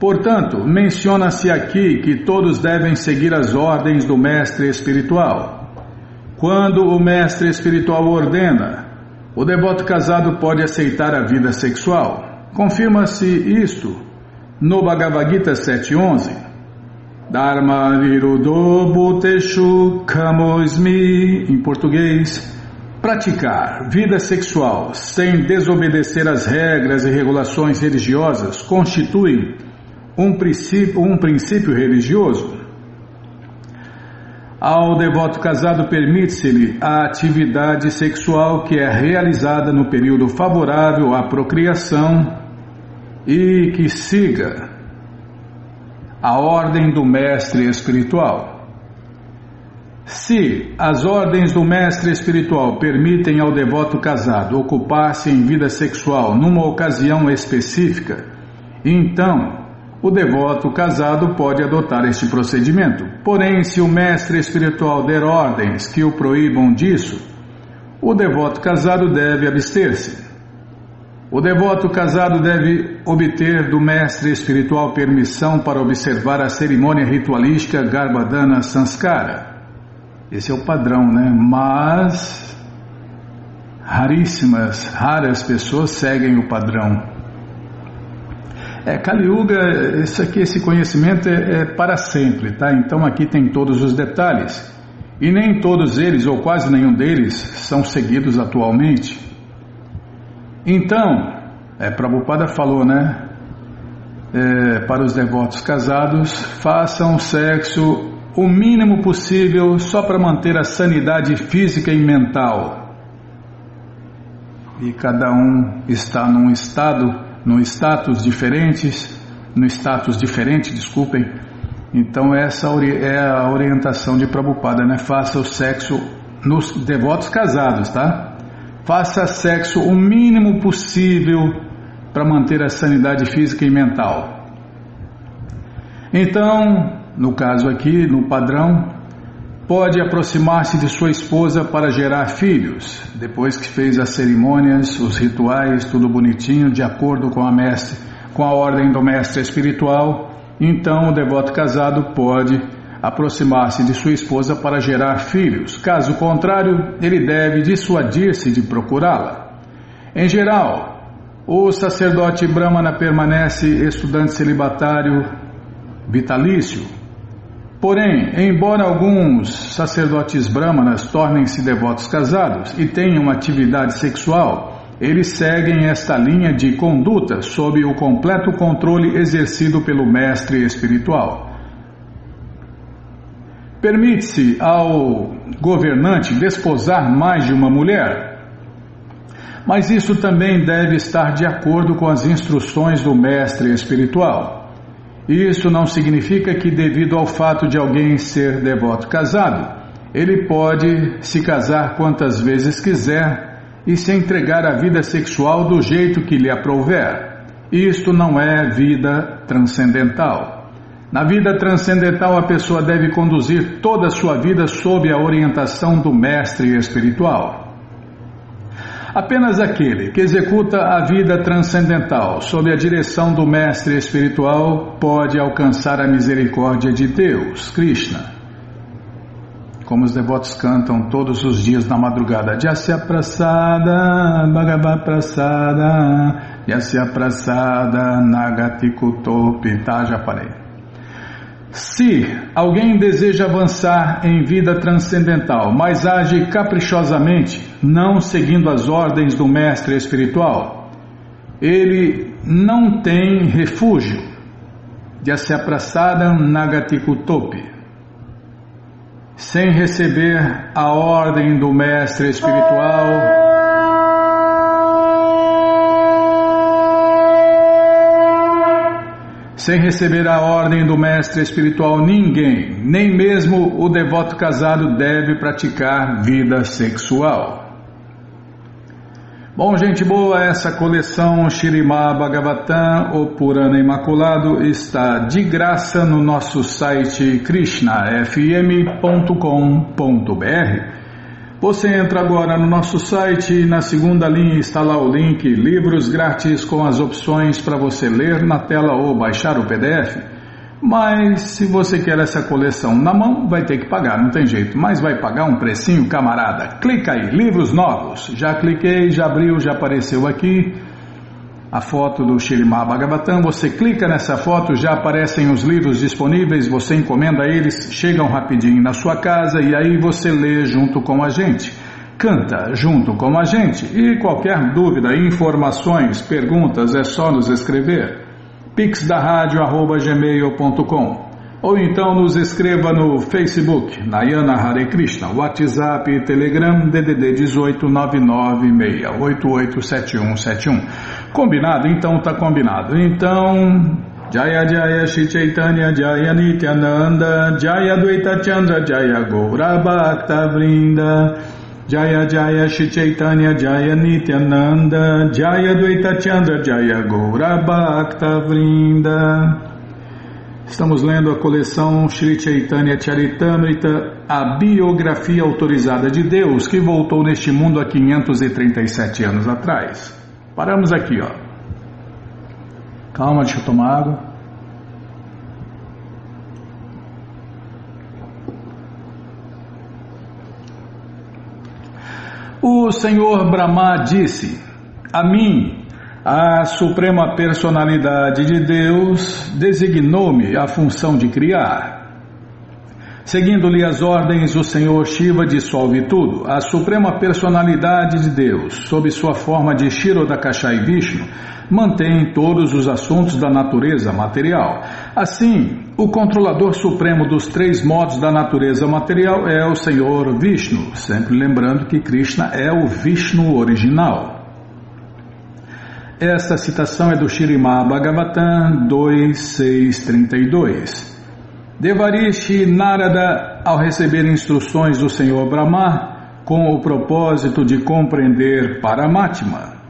Portanto, menciona-se aqui que todos devem seguir as ordens do mestre espiritual. Quando o mestre espiritual ordena, o devoto casado pode aceitar a vida sexual. Confirma-se isto no Bhagavad Gita 7.11. Dharma viruddho bhuteshu kamosmi, em português, praticar vida sexual sem desobedecer às regras e regulações religiosas constitui um princípio religioso. Ao devoto casado permite-se-lhe a atividade sexual que é realizada no período favorável à procriação e que siga a ordem do mestre espiritual. Se as ordens do mestre espiritual permitem ao devoto casado ocupar-se em vida sexual numa ocasião específica, então o devoto casado pode adotar este procedimento. Porém, se o mestre espiritual der ordens que o proíbam disso, o devoto casado deve abster-se. O devoto casado deve obter do mestre espiritual permissão para observar a cerimônia ritualística Garbhadana Sanskara. Esse é o padrão, né? Mas raras pessoas seguem o padrão. Kali Yuga, esse conhecimento é para sempre, tá? Então aqui tem todos os detalhes. E nem todos eles, ou quase nenhum deles, são seguidos atualmente. Então, Prabhupada falou, né? Para os devotos casados, façam sexo o mínimo possível só para manter a sanidade física e mental. E cada um está no status diferente, desculpem. Então essa é a orientação de Prabhupada, né? Faça o sexo nos devotos casados, tá? Faça sexo o mínimo possível para manter a sanidade física e mental. Então, no caso aqui, no padrão, pode aproximar-se de sua esposa para gerar filhos, depois que fez as cerimônias, os rituais, tudo bonitinho, de acordo com a ordem do mestre espiritual. Então o devoto casado pode aproximar-se de sua esposa para gerar filhos. Caso contrário, ele deve dissuadir-se de procurá-la. Em geral, o sacerdote brahmana permanece estudante celibatário vitalício. Porém, embora alguns sacerdotes brahmanas tornem-se devotos casados e tenham atividade sexual, eles seguem esta linha de conduta sob o completo controle exercido pelo mestre espiritual. Permite-se ao governante desposar mais de uma mulher, mas isso também deve estar de acordo com as instruções do mestre espiritual. Isso não significa que, devido ao fato de alguém ser devoto casado, ele pode se casar quantas vezes quiser e se entregar à vida sexual do jeito que lhe aprouver. Isto não é vida transcendental. Na vida transcendental, a pessoa deve conduzir toda a sua vida sob a orientação do mestre espiritual. Apenas aquele que executa a vida transcendental sob a direção do mestre espiritual pode alcançar a misericórdia de Deus, Krishna. Como os devotos cantam todos os dias na madrugada, Jasya Prasada, Bhagavad Prasada, Jasya Prasada, Nagati Kutopi, tá, já falei. Se alguém deseja avançar em vida transcendental, mas age caprichosamente, não seguindo as ordens do mestre espiritual, ele não tem refúgio. Jasya Prasada, Nagati Kutopi. Sem receber a ordem do mestre espiritual, ninguém, nem mesmo o devoto casado, deve praticar vida sexual. Bom, gente boa, essa coleção Śrīmad Bhagavatam, o Purana Imaculado, está de graça no nosso site krishnafm.com.br. Você entra agora no nosso site e na segunda linha está lá o link Livros Grátis com as opções para você ler na tela ou baixar o PDF. Mas se você quer essa coleção na mão, vai ter que pagar, não tem jeito. Mas vai pagar um precinho, camarada. Clica aí, livros novos. Já cliquei, já abriu, já apareceu aqui a foto do Śrīmad Bhagavatam. Você clica nessa foto, já aparecem os livros disponíveis, você encomenda eles, chegam rapidinho na sua casa e aí você lê junto com a gente. Canta junto com a gente. E qualquer dúvida, informações, perguntas, é só nos escrever. pixdaradio@gmail.com ou então nos escreva no Facebook, Nayana Hare Krishna, WhatsApp, Telegram, DDD 18 996887171. Combinado? Então tá combinado. Então, Jaya Jaya Shri Chaitanya Jaya Nityananda Jaya Dvaita Chandra Jaya Gaura Bhakta Vrinda Jaya Jaya Shri Chaitanya Jaya Nityananda Jaya Dvaita Chandra Jaya Gaura Bhakta Vrinda. Estamos lendo a coleção Shri Chaitanya Charitamrita, a biografia autorizada de Deus que voltou neste mundo há 537 anos atrás. Paramos aqui, ó. Calma, deixa eu tomar água. O Senhor Brahma disse: a mim, a Suprema Personalidade de Deus designou-me a função de criar. Seguindo-lhe as ordens, o Senhor Shiva dissolve tudo. A Suprema Personalidade de Deus, sob sua forma de Kshirodakashayi Vishnu, mantém todos os assuntos da natureza material. Assim, o controlador supremo dos três modos da natureza material é o Senhor Vishnu, sempre lembrando que Krishna é o Vishnu original. Esta citação é do Śrīmad Bhagavatam 2.632. Devarishi Narada, ao receber instruções do Senhor Brahma, com o propósito de compreender Paramatma,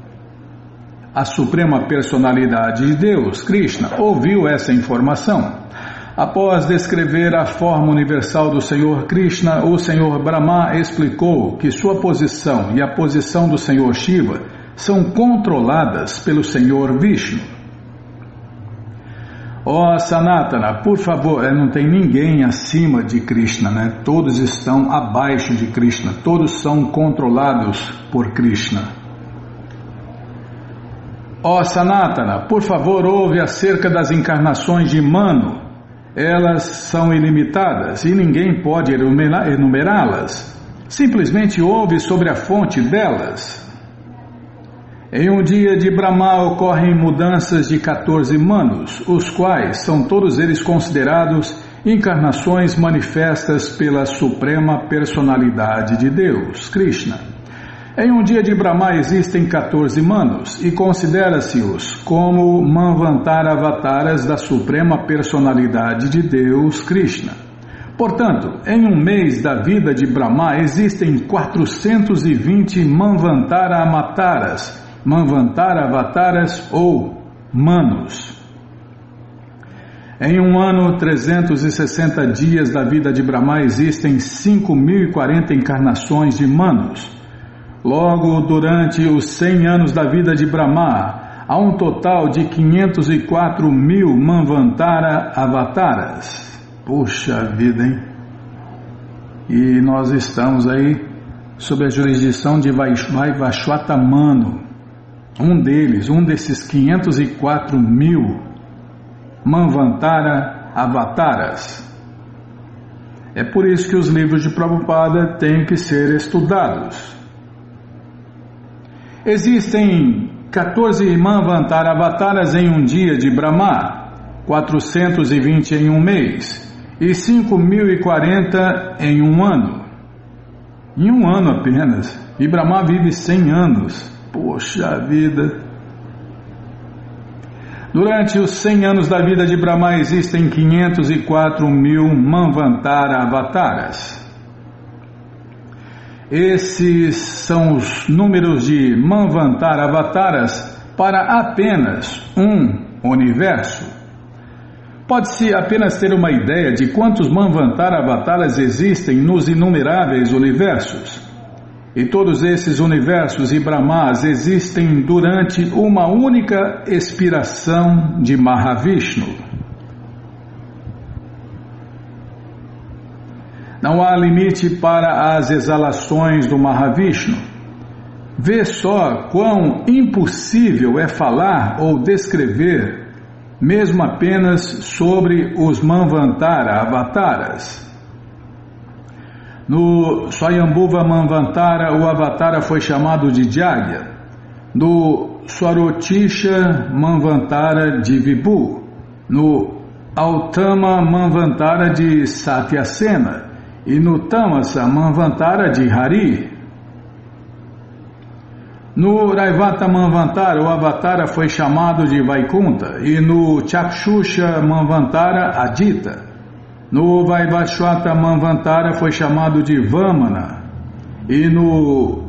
a Suprema Personalidade de Deus, Krishna, ouviu essa informação. Após descrever a forma universal do Senhor Krishna, o Senhor Brahma explicou que sua posição e a posição do Senhor Shiva são controladas pelo Senhor Vishnu. Ó Sanatana, por favor, não tem ninguém acima de Krishna, né? Todos estão abaixo de Krishna, todos são controlados por Krishna. Ó Sanatana, por favor, ouve acerca das encarnações de Manu. Elas são ilimitadas e ninguém pode enumerá-las. Simplesmente ouve sobre a fonte delas. Em um dia de Brahma ocorrem mudanças de 14 manos, os quais são todos eles considerados encarnações manifestas pela Suprema Personalidade de Deus, Krishna. Em um dia de Brahma existem 14 manos e considera-se-os como Manvantara avataras da Suprema Personalidade de Deus, Krishna. Portanto, em um mês da vida de Brahma existem 420 Manvantara avataras ou manos. Em um ano, 360 dias da vida de Brahma existem 5.040 encarnações de manos. Logo, durante os 100 anos da vida de Brahma, há um total de 504.000 Manvantara avataras. Puxa vida, hein? E nós estamos aí sob a jurisdição de Vaishvata Manu. Um desses 504.000 Manvantara avataras. É por isso que os livros de Prabhupada têm que ser estudados. Existem 14 Manvantara avataras em um dia de Brahma, 420 em um mês e 5.040 em um ano. Em um ano apenas. E Brahma vive 100 anos. Poxa vida! Durante os 100 anos da vida de Brahma existem 504.000 Manvantara avataras. Esses são os números de Manvantara avataras para apenas um universo. Pode-se apenas ter uma ideia de quantos Manvantara avataras existem nos inumeráveis universos. E todos esses universos e Brahmas existem durante uma única expiração de Mahavishnu. Não há limite para as exalações do Mahavishnu. Vê só quão impossível é falar ou descrever, mesmo apenas sobre os Manvantara avataras. No Swayambhuva Manvantara, o avatara foi chamado de Jagya. No Swarotisha Manvantara de Vibhu. No Autama Manvantara de Satyasena. E no Tamasa Manvantara de Hari. No Raivata Manvantara, o avatara foi chamado de Vaikunta. E no Chakshusha Manvantara, Adita. No Vaivashvata Manvantara foi chamado de Vamana. E no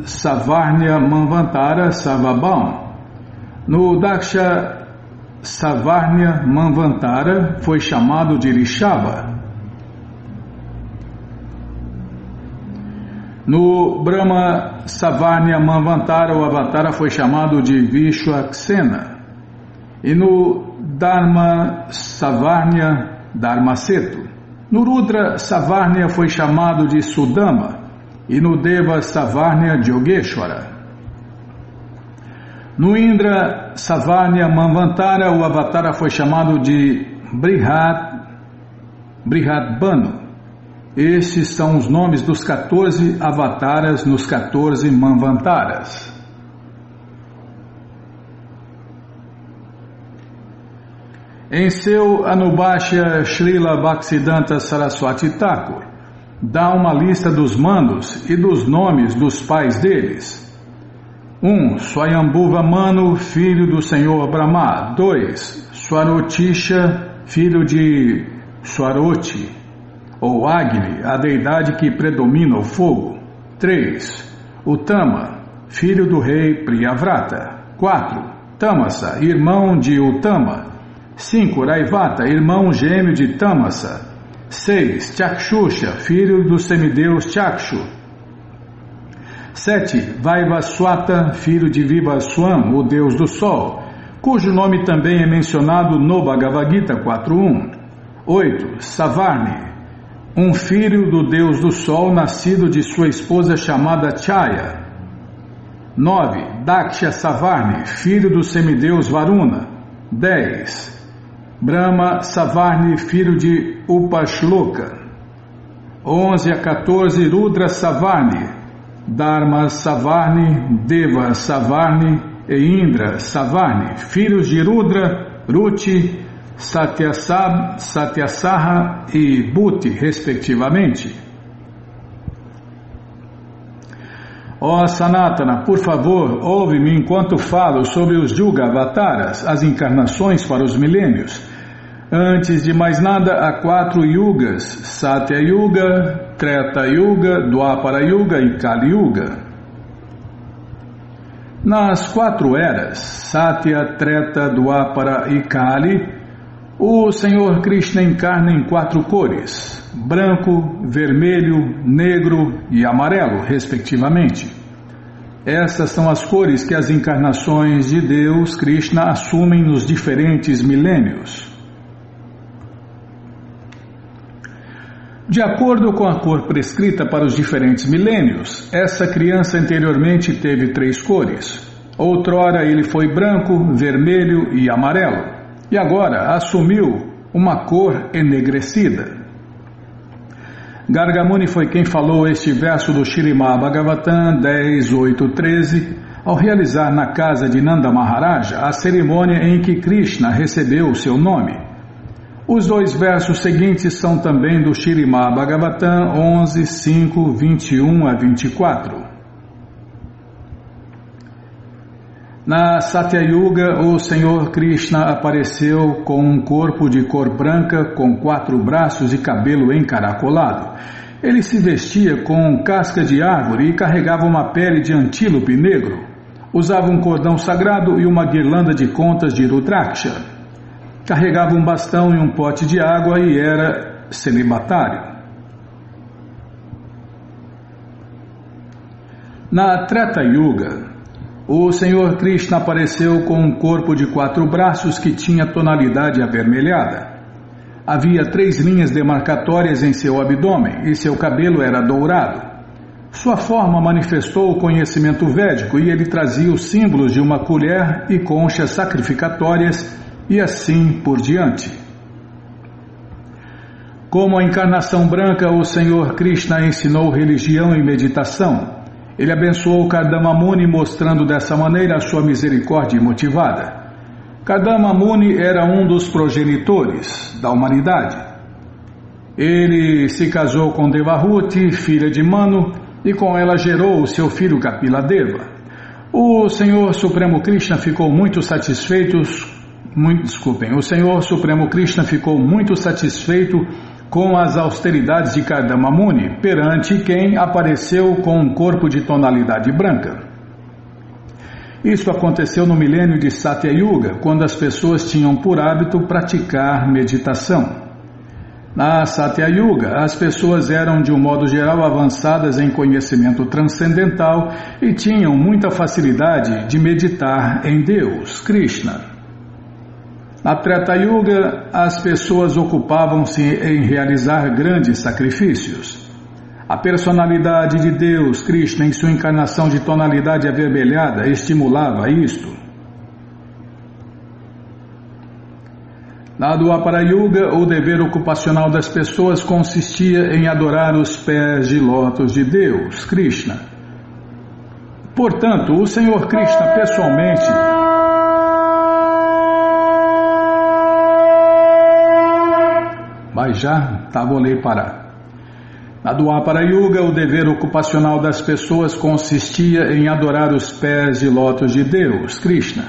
Savarnya Manvantara, Savabam. No Daksha Savarnya Manvantara foi chamado de Rishava. No Brahma Savarnya Manvantara, o avatara foi chamado de Vishwaksena. E no Dharma Savarnya Dharmasetu. No Rudra Savarnya foi chamado de Sudama. E no Deva Savarnya de Yogeshwara. No Indra Savarnya Manvantara, o avatara foi chamado de Brihadbanu. Estes são os nomes dos 14 avataras nos 14 Manvantaras. Em seu Anubhashya, Srila Bhaktisiddhanta Saraswati Thakur dá uma lista dos manos e dos nomes dos pais deles. 1. Swayambhuva Manu, filho do Senhor Brahma. 2. Swarotisha, filho de Swaroti, ou Agni, a deidade que predomina o fogo. 3. Utama, filho do rei Priyavrata. 4. Tamasa, irmão de Utama. 5. Raivata, irmão gêmeo de Tamasa. 6. Chakshusha, filho do semideus Chakshu. 7. Vaivaswata, filho de Vivaswam, o deus do sol. cujo nome também é mencionado no Bhagavad Gita 4.1. 8. Savarni, um filho do deus do sol, nascido de sua esposa chamada Chaya. 9. Daksha Savarni, filho do semideus Varuna. 10. Brahma Savarni, filho de Upashloka. 11 a 14. Rudra Savarni, Dharma Savarni, Deva Savarni e Indra Savarni, filhos de Rudra, Ruti, Satyasaha e Bhuti, respectivamente. Ó Sanatana, por favor, ouve-me enquanto falo sobre os Yuga Avataras, as encarnações para os milênios. Antes de mais nada, há 4 yugas: Satya Yuga, Treta Yuga, Dwapara Yuga e Kali Yuga. Nas 4 eras, Satya, Treta, Dwapara e Kali, o Senhor Krishna encarna em 4 cores: branco, vermelho, negro e amarelo, respectivamente. Estas são as cores que as encarnações de Deus, Krishna, assumem nos diferentes milênios. De acordo com a cor prescrita para os diferentes milênios, essa criança anteriormente teve 3 cores. Outrora ele foi branco, vermelho e amarelo, e agora assumiu uma cor enegrecida. Garga Muni foi quem falou este verso do Śrīmad Bhagavatam 10.8.13 ao realizar na casa de Nanda Maharaja a cerimônia em que Krishna recebeu o seu nome. Os 2 versos seguintes são também do Śrīmad Bhagavatam 11.5, 21 a 24. Na Satya Yuga, o Senhor Krishna apareceu com um corpo de cor branca, com 4 braços e cabelo encaracolado. Ele se vestia com casca de árvore e carregava uma pele de antílope negro. Usava um cordão sagrado e uma guirlanda de contas de Rudraksha. Carregava um bastão e um pote de água e era celibatário. Na Treta Yuga, o Senhor Krishna apareceu com um corpo de 4 braços que tinha tonalidade avermelhada. Havia 3 linhas demarcatórias em seu abdômen e seu cabelo era dourado. Sua forma manifestou o conhecimento védico e ele trazia os símbolos de uma colher e conchas sacrificatórias e assim por diante. Como a encarnação branca, o Senhor Krishna ensinou religião e meditação. Ele abençoou Kardama Muni, mostrando dessa maneira a sua misericórdia motivada. Kardama Muni era um dos progenitores da humanidade. Ele se casou com Devahuti, filha de Manu, e com ela gerou o seu filho Kapila-deva. O Senhor Supremo Krishna ficou muito satisfeito com as austeridades de Kardama Muni, perante quem apareceu com um corpo de tonalidade branca. Isso aconteceu no milênio de Satya Yuga, quando as pessoas tinham por hábito praticar meditação. Na Satya Yuga, as pessoas eram de um modo geral avançadas em conhecimento transcendental e tinham muita facilidade de meditar em Deus, Krishna. Na Treta Yuga, as pessoas ocupavam-se em realizar grandes sacrifícios. A personalidade de Deus, Krishna, em sua encarnação de tonalidade avermelhada, estimulava isto. Na Dwapara Yuga, o dever ocupacional das pessoas consistia em adorar os pés de lótus de Deus, Krishna. Portanto, o Senhor Krishna pessoalmente mas já vou ler parar. Na Dwapara Yuga, o dever ocupacional das pessoas consistia em adorar os pés de lótus de Deus, Krishna.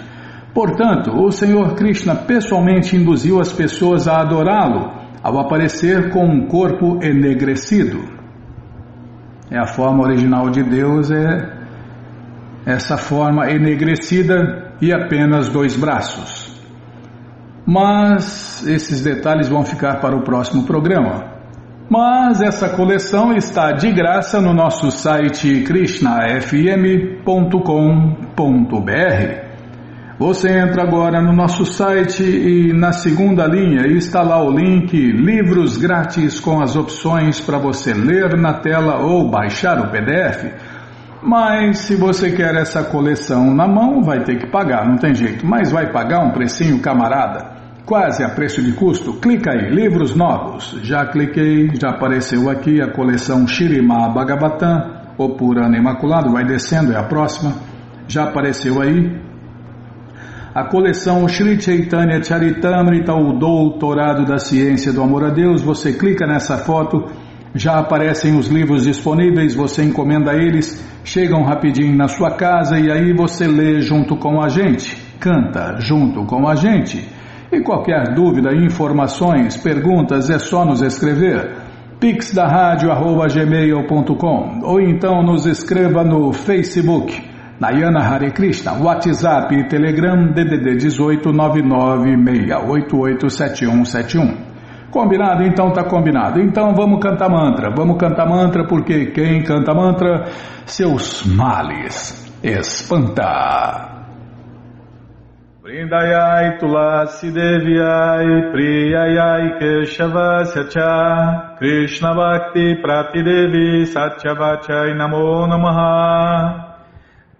Portanto, o Senhor Krishna pessoalmente induziu as pessoas a adorá-lo ao aparecer com um corpo enegrecido. A forma original de Deus é essa forma enegrecida e apenas 2 braços. Mas esses detalhes vão ficar para o próximo programa. Mas essa coleção está de graça no nosso site krishnafm.com.br. Você entra agora no nosso site e na segunda linha está lá o link Livros Grátis com as opções para você ler na tela ou baixar o PDF. Mas se você quer essa coleção na mão, vai ter que pagar, não tem jeito. Mas vai pagar um precinho camarada, quase a preço de custo. Clica aí, livros novos. Já cliquei, já apareceu aqui a coleção Śrīmad Bhagavatam, o Purana Imaculado, vai descendo, é a próxima. Já apareceu aí. A coleção Sri Chaitanya Charitamrita, o Doutorado da Ciência do Amor a Deus. Você clica nessa foto, já aparecem os livros disponíveis, você encomenda eles, chegam rapidinho na sua casa e aí você lê junto com a gente, canta junto com a gente. E qualquer dúvida, informações, perguntas, é só nos escrever. pixdaradio@gmail.com ou então nos escreva no Facebook, Nayana Hare Krishna, WhatsApp e Telegram DDD 18 996887171. Combinado? Então tá combinado. Então vamos cantar mantra porque quem canta mantra, seus males espanta. Vrindayai Tulasi Devyai Priyayai Keshavasya Cha Krishna Bhakti Pratidevi Satyavachai Namo Namaha.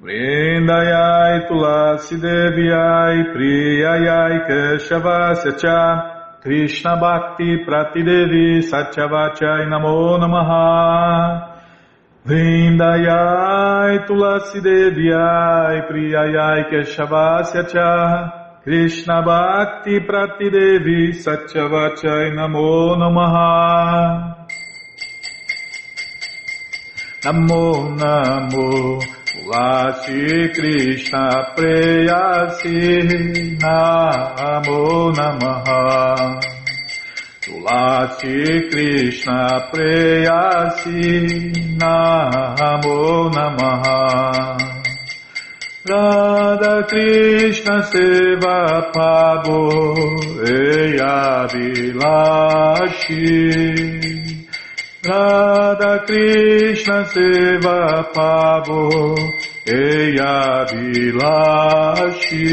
Vrindayai Tulasi Devyai Priyayai Keshavasya Cha Krishna Bhakti Pratidevi Satyavachai Namo Namaha. Vrindayai Tulasi Devyai Priyayai Keshavasya Cha Krishna Bhakti Pratidevi Satyavachai Namo Namaha. Namo Namo Tulasi Krishna Preyasi Namo Namaha. Tulasi Krishna Preyasi Namo Namaha. Radha Krishna Seva Pabo Eya Vilashi. Radha Krishna Seva Pavo Eya Vilashi.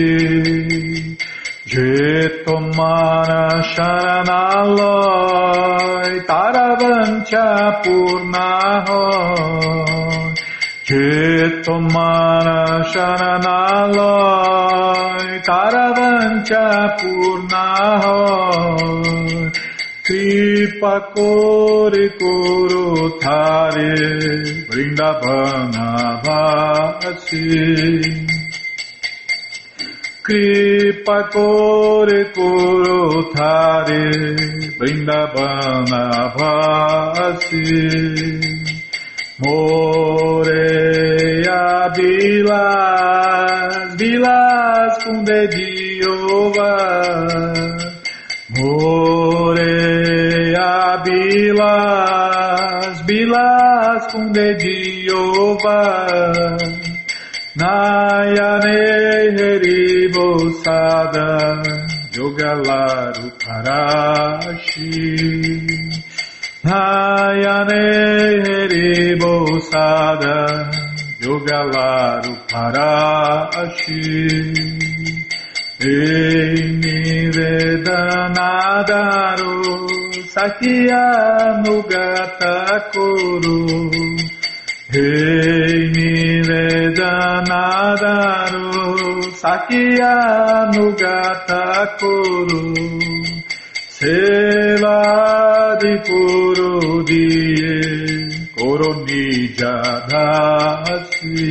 Jetomana Sharanaloy Taravancha Purnahoy. Jetomana Sharanaloy Taravancha Purnahoy. Kripa Kore Koro Thare Vrindavana Vasi. Kripa Kore Koro Thare Vrindavana Vasi. Moreia Vilas, Vilas com dedinho vai. Moreia Vilas, Vilas com dedinho vai. Nayane Heribosada Yogalaru Parashi. Nayane Heribosada Yogalaru Parashi. Ei Nivedanadaru Sakya Nugata Kuru. Ei Nivedanadaru Sakya Nugata Kuru. Sevadi Kuru Diye Koronija Dasi.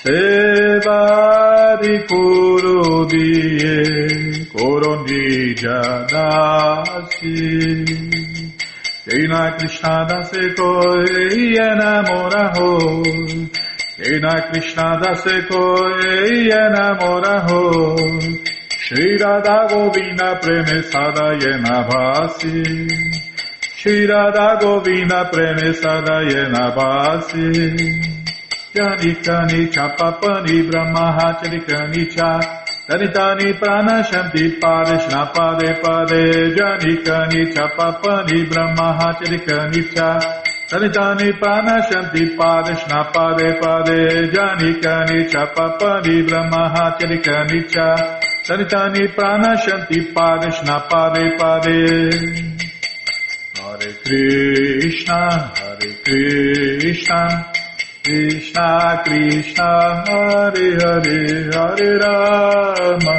Sevadi Kuru Diye Koronija Dasi. Krishna Krishna Dase Koi Enamora Ho. Krishna Krishna Dase Koi Enamora Ho. Shri Radha Govinda Premesada Yena Bhasi. Shri Radha Govinda Premesada Yena Bhasi. Janikani Chapapani Brahmahacharikani Cha. Danitani Pranashanti Parishna Pade Pade. Janikani Chapapani Brahmahacharikani Cha. Tanitani pranashanti padeshna pade pade janikani cha papani brahmahatyanikani cha Tanitani pranashanti padeshna pade pade Hare Krishna Krishna Krishna Hare Hare Hare Rama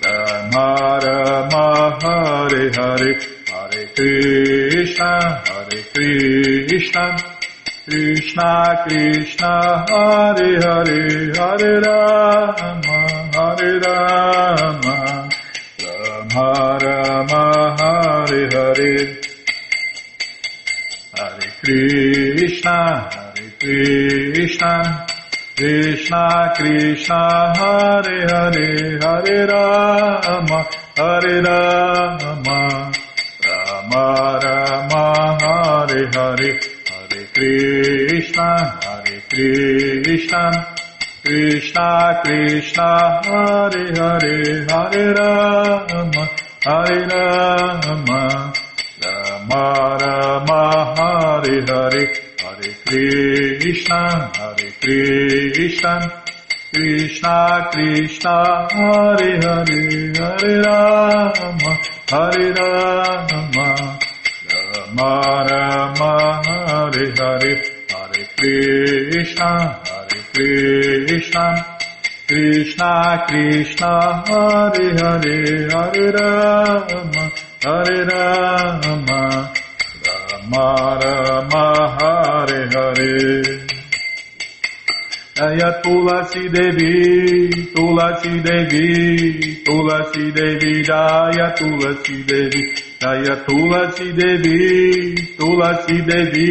Rama Rama Hare Hare Hare Krishna Krishna Krishna Hare Hare Hare Rama Rama Rama Hare Hare Hare Krishna Krishna Krishna Hare Hare Hare Rama Rama Rama Hare Hare Hare Krishna Krishna Krishna Hare Hare Hare Rama Rama Rama Hare Hare Hare Krishna Krishna Krishna Hare Hare Hare Rama Rama Rama Hare Hare Hare Krishna Krishna Krishna Hare Hare Hare Rama Rama Rama Hare Hare Jaya Tulasi Devi Tulasi Devi Tulasi Devi Jaya Tulasi Devi Jaya Tulasi Devi Tulasi Devi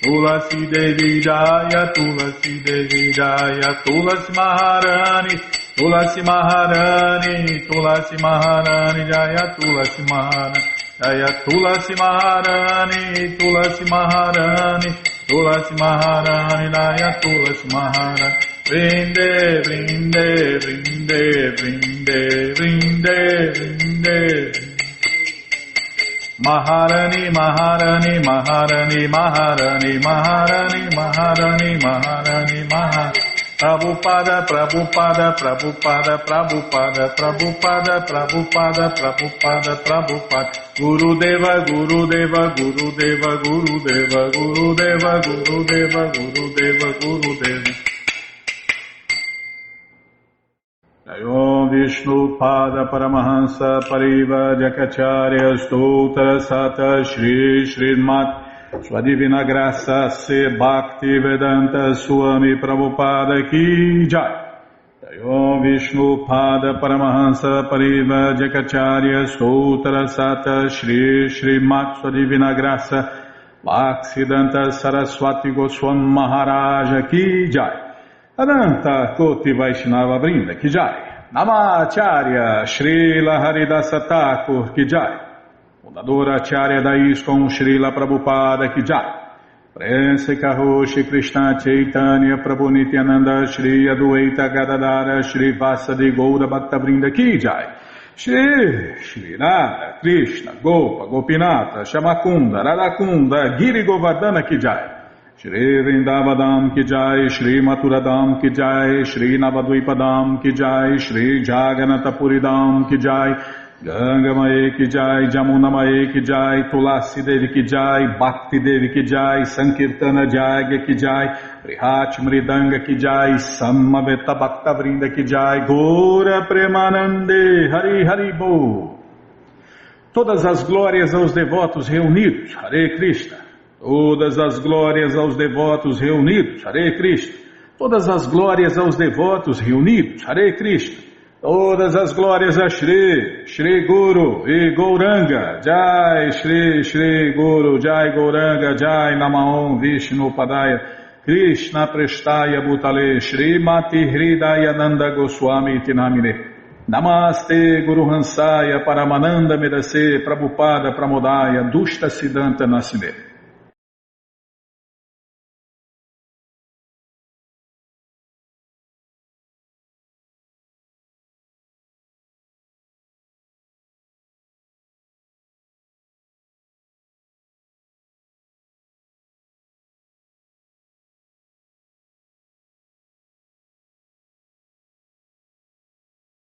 Tulasi Devi Jaya Tulasi Devi Jaya Tulasi Maharani Tulasi Maharani Tulasi Maharani Jaya Tulasi Maharani Jaya Tulasi Maharani Tulasi Maharani Tulasi Maharani Jaya Tulasi Maharani Vrinde Vrinde Vrinde Vrinde Vrinde Vrinde Maharani Maharani Maharani Maharani Maharani Maharani Maharani Maharani Prabhupada Prabhupada Prabhupada Prabhupada Prabhupada Prabhupada Prabhupada Prabhupada Gurudeva Gurudeva Gurudeva Gurudeva Gurudeva Gurudeva Gurudeva Gurudeva Om Vishnu Pada Paramahansa Pariva Jakacharya Stoutra Sata Shri Srimat Sua Divina Graça Se Bhakti Vedanta Swami Prabhupada Ki Jai Om Vishnu Pada Paramahansa Pariva Jakacharya Stoutra Sata Shri Srimat Sua Divina Graça Bhaktivedanta Saraswati Goswami Maharaja Ki Jai Adanta Koti Vaishnava Vrinda Ki Jai Namacharya Srila Haridasa Thakur Ki Jai Fundadora Acharya da ISKCON Srila Prabhupada Ki Jai Prense Karoshi Krishna Chaitanya Prabhu Nityananda Shri Adwaita Gadadara Shri Vasadi Goura Bhakta Vrinda Ki Jai Shri Radha Krishna Gopa Gopinata Shamakunda Radakunda Giri Govardhana Ki Jai Shri Vrindavadam Ki Jai, Shri Maturadam Ki Jai, Shri Navadvipadam Ki Jai, Shri Jaganatapuridam Ki Jai, Ganga Mae Ki Jai, Jamuna Mae Ki Jai, Tulasi Devi Ki Jai, Bhakti Devi Ki Jai, Sankirtana Jagya Ki Jai, Prihat Mridanga Ki Jai, Samaveta Bhakta Vrinda Ki Jai, Gora Premanande, Hari Hari Bo. Todas as glórias aos devotos reunidos, Hare Krishna. Todas as glórias aos devotos reunidos, Hare Krishna. Todas as glórias aos devotos reunidos, Hare Krishna. Todas as glórias a Shri, Shri Guru e Gauranga, Jai Shri, Shri Guru, Jai Gauranga, Jai Namaon Vishnu Padaya, Krishna Prestaya Bhutale, Shri Mati Hridaya Nanda Goswami Tinamine. Namaste Guru Hansaya Paramananda Medase Prabhupada Pramodaya Dushta Siddhanta Nasime.